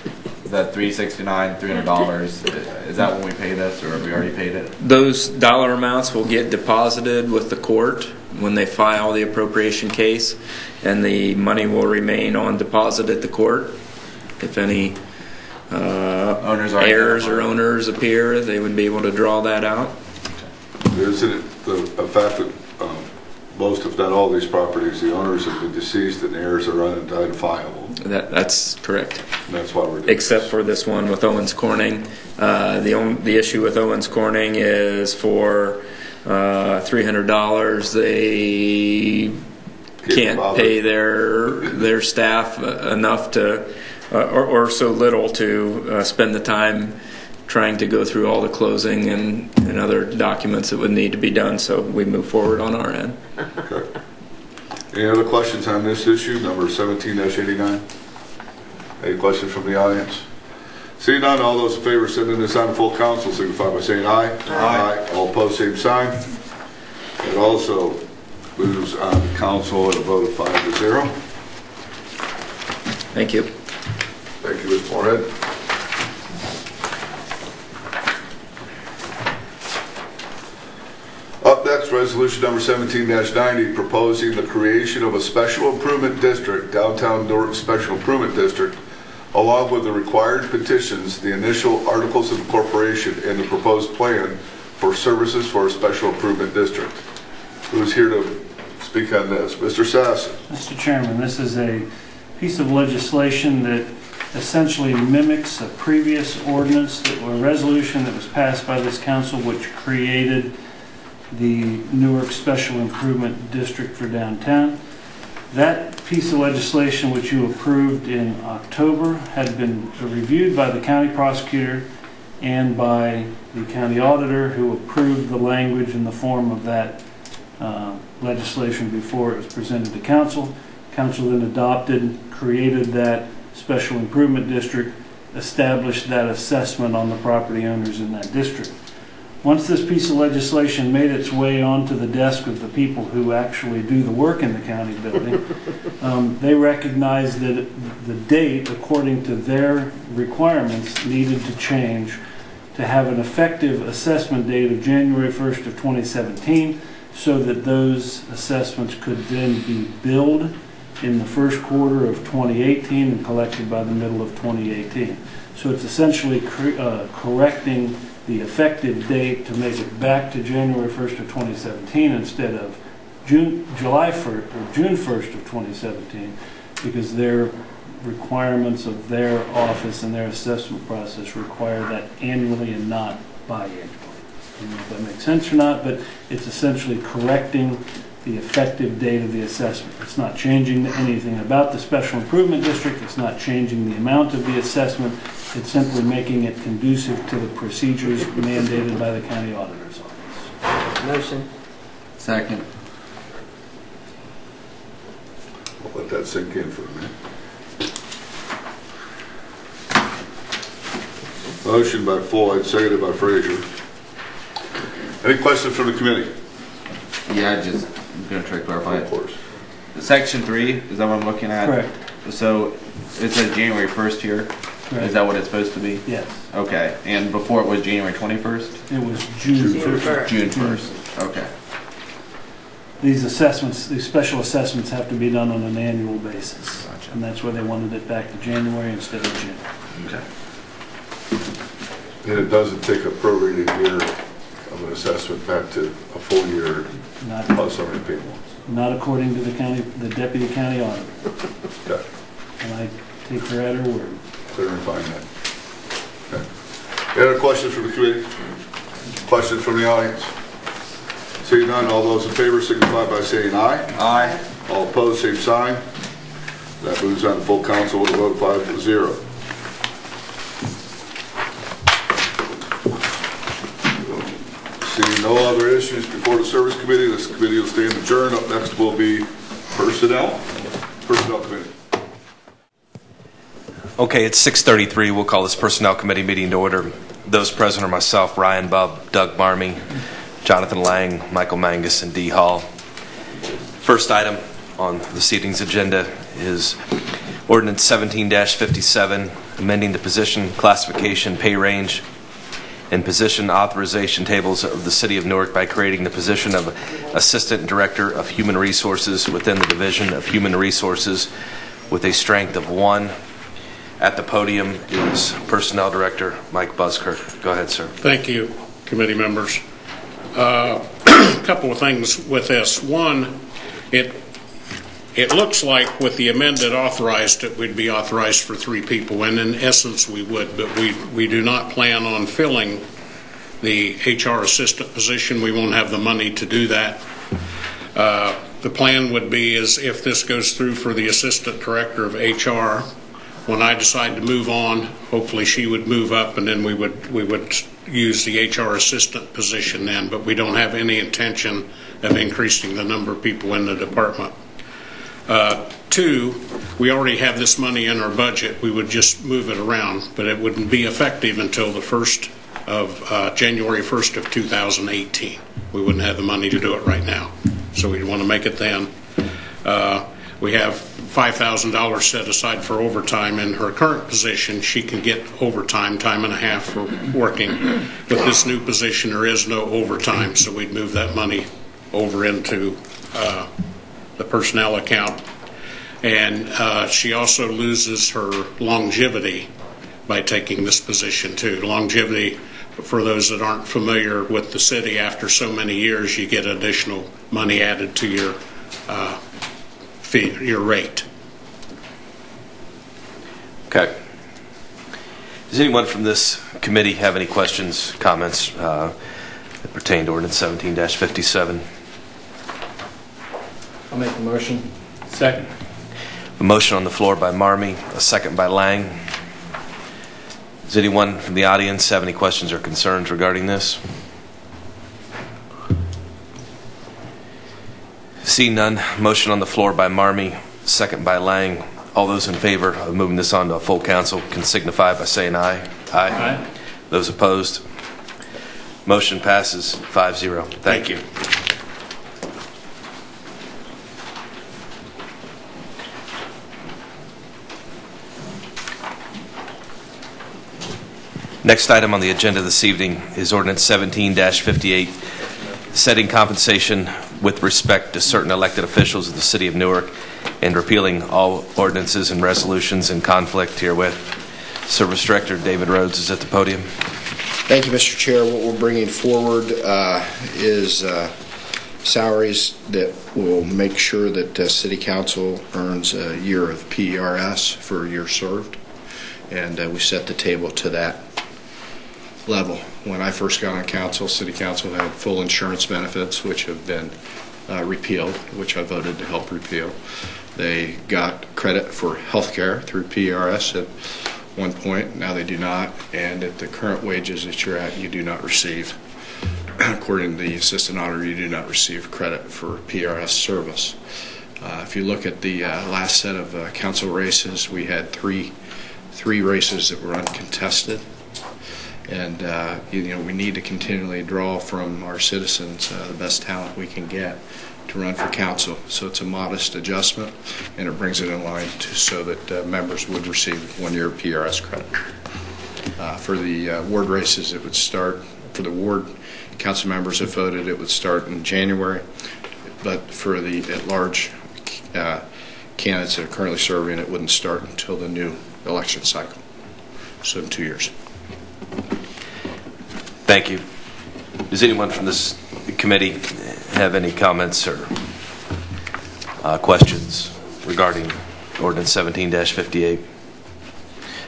Is that $369, $300? Is that when we pay this, or have we already paid it? Those dollar amounts will get deposited with the court when they file the appropriation case, and the money will remain on deposit at the court. If any heirs or owners appear, they would be able to draw that out. Isn't it the fact that most, if not all, these properties, the owners have been deceased and heirs are unidentifiable? That's correct. And that's why we're doing Except for this one with Owens Corning. The issue with Owens Corning is for $300. They can't pay their staff enough to, or so little to spend the time trying to go through all the closing and other documents that would need to be done, so we move forward on our end. Okay. Any other questions on this issue, number 17-89? Any questions from the audience? Seeing none, all those in favor of sending this on to full council signify by saying aye. Aye. All opposed, same sign. It also moves on to council at a vote of 5-0. Thank you. Thank you, Mr. Moorhead. Up next, resolution number 17-90, proposing the creation of a special improvement district, downtown Newark Special Improvement District, along with the required petitions, the initial articles of incorporation, and the proposed plan for services for a special improvement district. Who's here to speak on this? Mr. Sassen. Mr. Chairman, this is a piece of legislation that essentially mimics a previous ordinance or resolution that was passed by this council, which created the Newark Special Improvement District for downtown. That piece of legislation, which you approved in October, had been reviewed by the county prosecutor and by the county auditor, who approved the language in the form of that legislation before it was presented to council. Council then adopted, created that special improvement district, established that assessment on the property owners in that district. Once this piece of legislation made its way onto the desk of the people who actually do the work in the county building, they recognized that the date, according to their requirements, needed to change to have an effective assessment date of January 1st of 2017, so that those assessments could then be billed in the first quarter of 2018 and collected by the middle of 2018. So it's essentially correcting the effective date to make it back to January 1st of 2017 instead of July 1st or June 1st of 2017, because their requirements of their office and their assessment process require that annually and not biannually. I don't know if that makes sense or not, but it's essentially correcting the effective date of the assessment. It's not changing anything about the special improvement district. It's not changing the amount of the assessment. It's simply making it conducive to the procedures mandated by the county auditor's office. Motion. Second. I'll let that sink in for a minute. Motion by Floyd, seconded by Frazier. Any questions from the committee? Yeah, I'm going to try to clarify it. Of course. Section 3, is that what I'm looking at? Correct. So it says January 1st here. Correct. Is that what it's supposed to be? Yes. Okay. And before it was January 21st? It was June 1st. June 1st. Okay. These assessments, these special assessments have to be done on an annual basis. Gotcha. And that's why they wanted it back to January instead of June. Okay. And it doesn't take a prorated year of an assessment back to a full year Not, plus how many people. not according to the deputy county auditor. Okay. And I take her at her word. Clarifying that. Okay. Any other questions from the committee? Questions from the audience? Seeing none, all those in favor signify by saying aye. Aye. All opposed, same sign. That moves on to full council with a vote of 5-0. Seeing no other issues before the service committee, this committee will stand adjourned. Up next will be Personnel Committee. Okay, it's 6:33. We'll call this Personnel Committee meeting to order. Those present are myself, Ryan Bubb, Doug Marmey, Jonathan Lang, Michael Mangus, and Dee Hall. First item on this evening's agenda is Ordinance 17-57, amending the position, classification, pay range, and position authorization tables of the City of Newark by creating the position of Assistant Director of Human Resources within the Division of Human Resources with a strength of 1. At the podium is Personnel Director Mike Buskirk. Go ahead, sir. Thank you, committee members. A couple of things with this. One, it looks like with the amended authorized, it would be authorized for 3 people, and in essence we would, but we do not plan on filling the HR assistant position. We won't have the money to do that. The plan would be is if this goes through for the Assistant Director of HR, when I decide to move on, hopefully she would move up, and then we would use the HR assistant position then, but we don't have any intention of increasing the number of people in the department. 2, we already have this money in our budget. We would just move it around, but it wouldn't be effective until the January 1st of 2018. We wouldn't have the money to do it right now, so we'd want to make it then. We have $5,000 set aside for overtime. In her current position, she can get overtime, time and a half for working. With this new position, there is no overtime, so we'd move that money over into the personnel account. And she also loses her longevity by taking this position too. Longevity, for those that aren't familiar with the city, after so many years, you get additional money added to your your rate. Okay. Does anyone from this committee have any questions, comments that pertain to Ordinance 17-57? I'll make the motion. Second. A motion on the floor by Marmey, a second by Lang. Does anyone from the audience have any questions or concerns regarding this? Seeing none, motion on the floor by Marmey, second by Lang. All those in favor of moving this on to a full council can signify by saying aye. Aye. Aye. Those opposed? Motion passes 5-0. Thank you. Next item on the agenda this evening is Ordinance 17-58, setting compensation with respect to certain elected officials of the City of Newark and repealing all ordinances and resolutions in conflict herewith. Service Director David Rhodes is at the podium. Thank you, Mr. Chair. What we're bringing forward is salaries that will make sure that City Council earns a year of PERS for a year served, and we set the table to that level. When I first got on council, City Council had full insurance benefits, which have been repealed, which I voted to help repeal. They got credit for health care through PERS at one point. Now they do not, and at the current wages that you're at, you do not receive, according to the assistant auditor, you do not receive credit for PERS service. If you look at the last set of council races, we had three races that were uncontested. And we need to continually draw from our citizens the best talent we can get to run for council. So it's a modest adjustment, and it brings it in line so that members would receive 1 year PRS credit. For the ward races, it would start, for the ward council members that voted, it would start in January. But for the at-large candidates that are currently serving, it wouldn't start until the new election cycle, so in 2 years. Thank you. Does anyone from this committee have any comments or questions regarding Ordinance 17-58?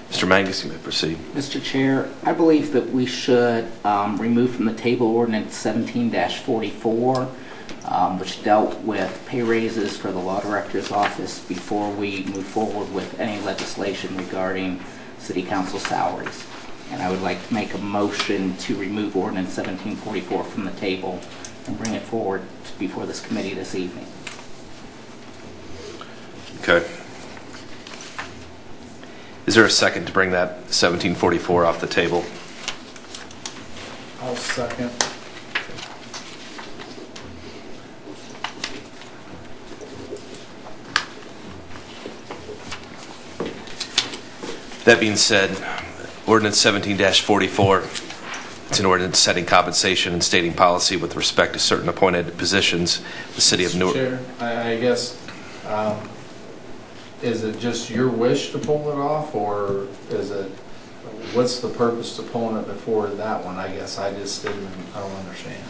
Mr. Mangus, you may proceed. Mr. Chair, I believe that we should remove from the table ordinance 17-44, which dealt with pay raises for the law director's office before we move forward with any legislation regarding city council salaries. And I would like to make a motion to remove ordinance 1744 from the table and bring it forward before this committee this evening. Okay. Is there a second to bring that 1744 off the table? I'll second. That being said, ordinance 17-44, it's an ordinance setting compensation and stating policy with respect to certain appointed positions. The city of Newark. Chair, I guess, is it just your wish to pull it off, or is it, what's the purpose to pulling it before that one? I guess I just I don't understand.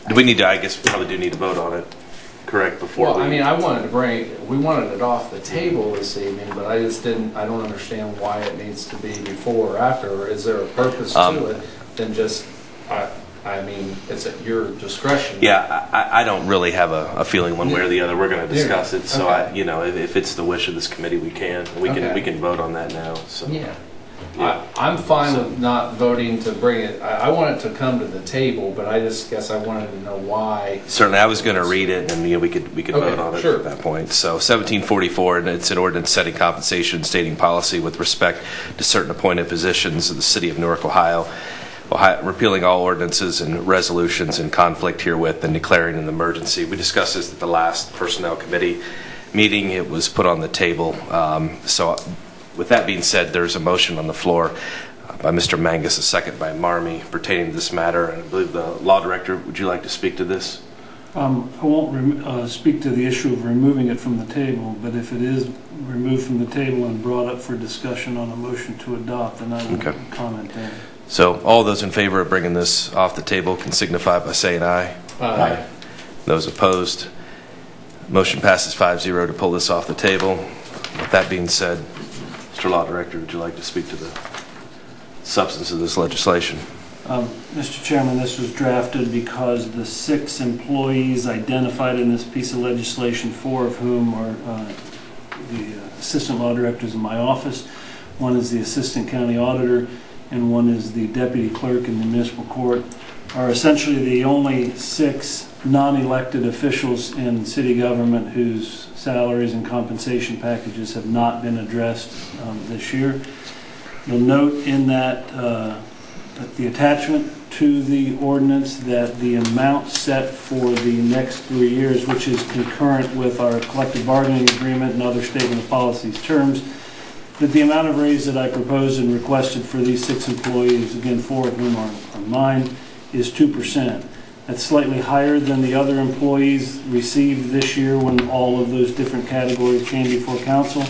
Do we need to, I guess we probably do need to vote on it, correct, before Well, we... I mean, we wanted it off the table this evening, but I don't understand why it needs to be before or after, or is there a purpose to it than just, I mean, it's at your discretion. Yeah, I don't really have a feeling one way or the other. We're going to discuss it, so Okay. if it's the wish of this committee, we can vote on that now. So. Yeah. I'm fine with not voting to bring it. I want it to come to the table, but I just guess I wanted to know why. Certainly, I was going to read it, and we could vote on it at that point. So 1744, and it's an ordinance setting compensation, stating policy with respect to certain appointed positions of the city of Newark, Ohio, repealing all ordinances and resolutions in conflict herewith and declaring an emergency. We discussed this at the last personnel committee meeting. It was put on the table. So with that being said, there's a motion on the floor by Mr. Mangus, a second by Marmee, pertaining to this matter. And I believe the law director, would you like to speak to this? I won't speak to the issue of removing it from the table, but if it is removed from the table and brought up for discussion on a motion to adopt, then I will comment there. So all those in favor of bringing this off the table can signify by saying aye. Aye. Those opposed, motion passes 5-0 to pull this off the table. With that being said, Mr. Law Director, would you like to speak to the substance of this legislation? Mr. Chairman, this was drafted because the 6 employees identified in this piece of legislation, 4 of whom are the assistant law directors in my office. One is the assistant county auditor, and one is the deputy clerk in the municipal court, are essentially the only 6 non-elected officials in city government whose salaries and compensation packages have not been addressed this year. You'll note in that the attachment to the ordinance that the amount set for the next 3 years, which is concurrent with our collective bargaining agreement and other statement of policies terms, that the amount of raise that I proposed and requested for these 6 employees, again 4 of whom are mine, is 2%. That's slightly higher than the other employees received this year when all of those different categories came before council.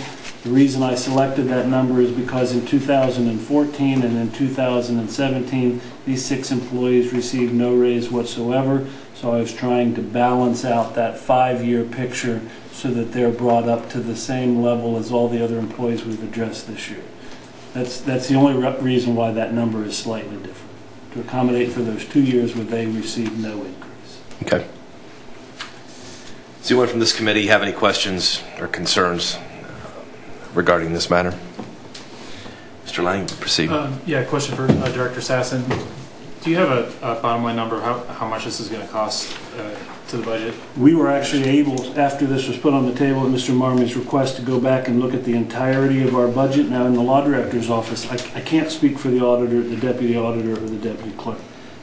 The reason I selected that number is because in 2014 and in 2017, these 6 employees received no raise whatsoever. So I was trying to balance out that 5-year picture so that they're brought up to the same level as all the other employees we've addressed this year. That's the only reason why that number is slightly different, to accommodate for those 2 years where they received no increase. Okay. Does anyone from this committee have any questions or concerns regarding this matter? Mr. Lang, proceed. Yeah, question for Director Sasson. Do you have a bottom line number of how much this is going to cost to the budget? We were actually able, after this was put on the table at Mr. Marmee's request, to go back and look at the entirety of our budget. Now in the law director's office, I can't speak for the auditor, the deputy auditor, or the deputy clerk.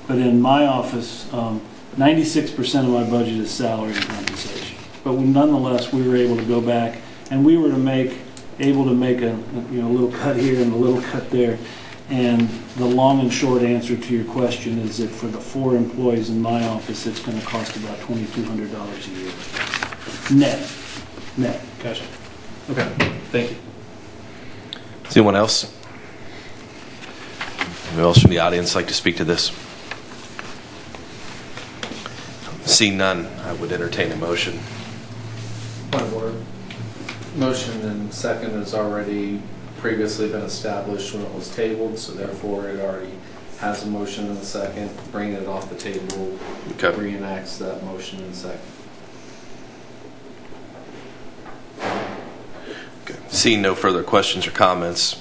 But in my office, 96% of my budget is salary and compensation. But nonetheless, we were able to go back and we were able to make a little cut here and a little cut there. And the long and short answer to your question is that for the 4 employees in my office, it's going to cost about $2,200 a year. Net. Gotcha. Okay, thank you. Does anyone else? Anyone else from the audience like to speak to this? Seeing none, I would entertain a motion. Point of order. Motion and second has already previously been established when it was tabled, so therefore it already has a motion and a second. Bringing it off the table reenacts that motion and second. Okay. Seeing no further questions or comments,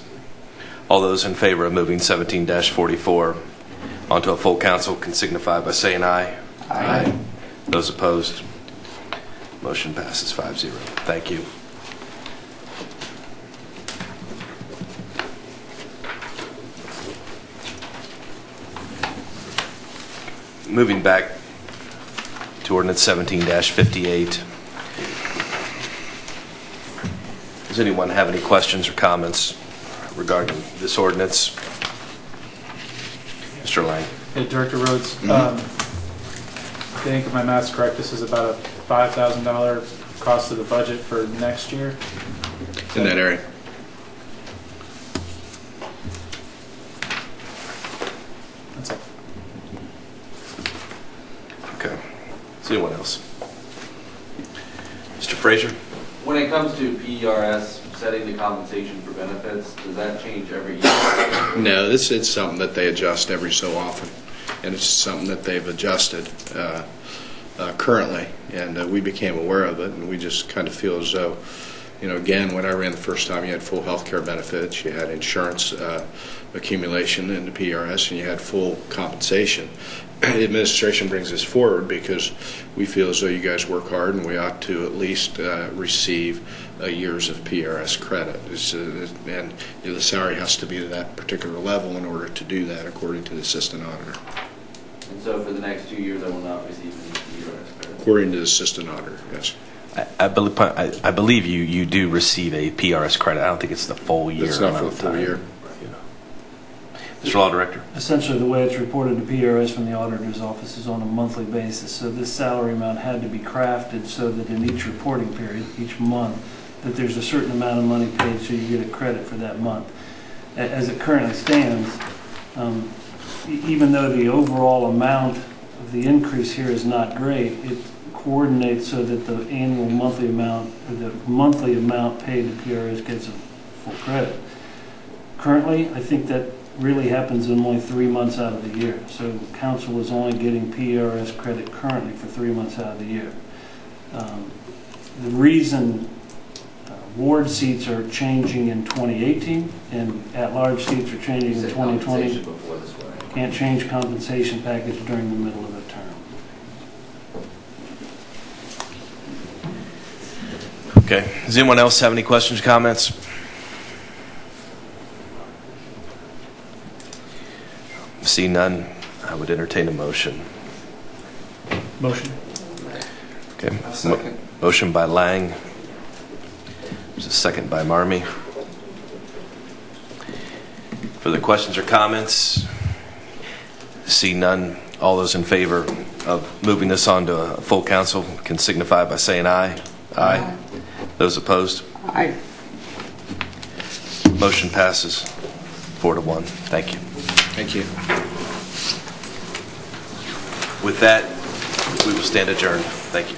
all those in favor of moving 17-44 onto a full council can signify by saying aye. Aye. Those opposed, motion passes 5-0. Thank you. Moving back to ordinance 17-58. Does anyone have any questions or comments regarding this ordinance? Mr. Lang. Hey, Director Rhodes, I think if my math's correct, this is about a $5,000 cost of the budget for next year. In that area. That's all. Okay. Is anyone else? Mr. Frazier? When it comes to PERS setting the compensation for benefits, does that change every year? No, it's something that they adjust every so often, and it's something that they've adjusted currently, and we became aware of it, and we just kind of feel as though, you know, again, when I ran the first time, you had full health care benefits, you had insurance accumulation in the PRS, and you had full compensation. The administration brings this forward because we feel as though you guys work hard, and we ought to at least receive years of PRS credit. And the salary has to be to that particular level in order to do that, according to the assistant auditor. And so for the next 2 years, I will not receive any PERS credit? According to the assistant auditor, yes. I believe you do receive a PRS credit. I don't think it's the full year. It's not for the full year. Mr. Law Director. Essentially, the way it's reported to PRS from the auditor's office is on a monthly basis. So this salary amount had to be crafted so that in each reporting period, each month, that there's a certain amount of money paid so you get a credit for that month. As it currently stands, even though the overall amount of the increase here is not great, it coordinates so that the annual monthly amount, or the monthly amount paid to PRS gets a full credit. Currently, I think that really happens in only 3 months out of the year. So council is only getting PRS credit currently for 3 months out of the year. The reason ward seats are changing in 2018 and at-large seats are changing in 2020. Can't change compensation package during the middle of a term. Okay. Does anyone else have any questions or comments? See none, I would entertain a motion. Motion. Okay. Motion by Lang. There's a second by Marmee. Further questions or comments? See none. All those in favor of moving this on to a full council can signify by saying aye. Aye. Those opposed? Aye. Motion passes 4-1. Thank you. Thank you. With that, we will stand adjourned. Thank you.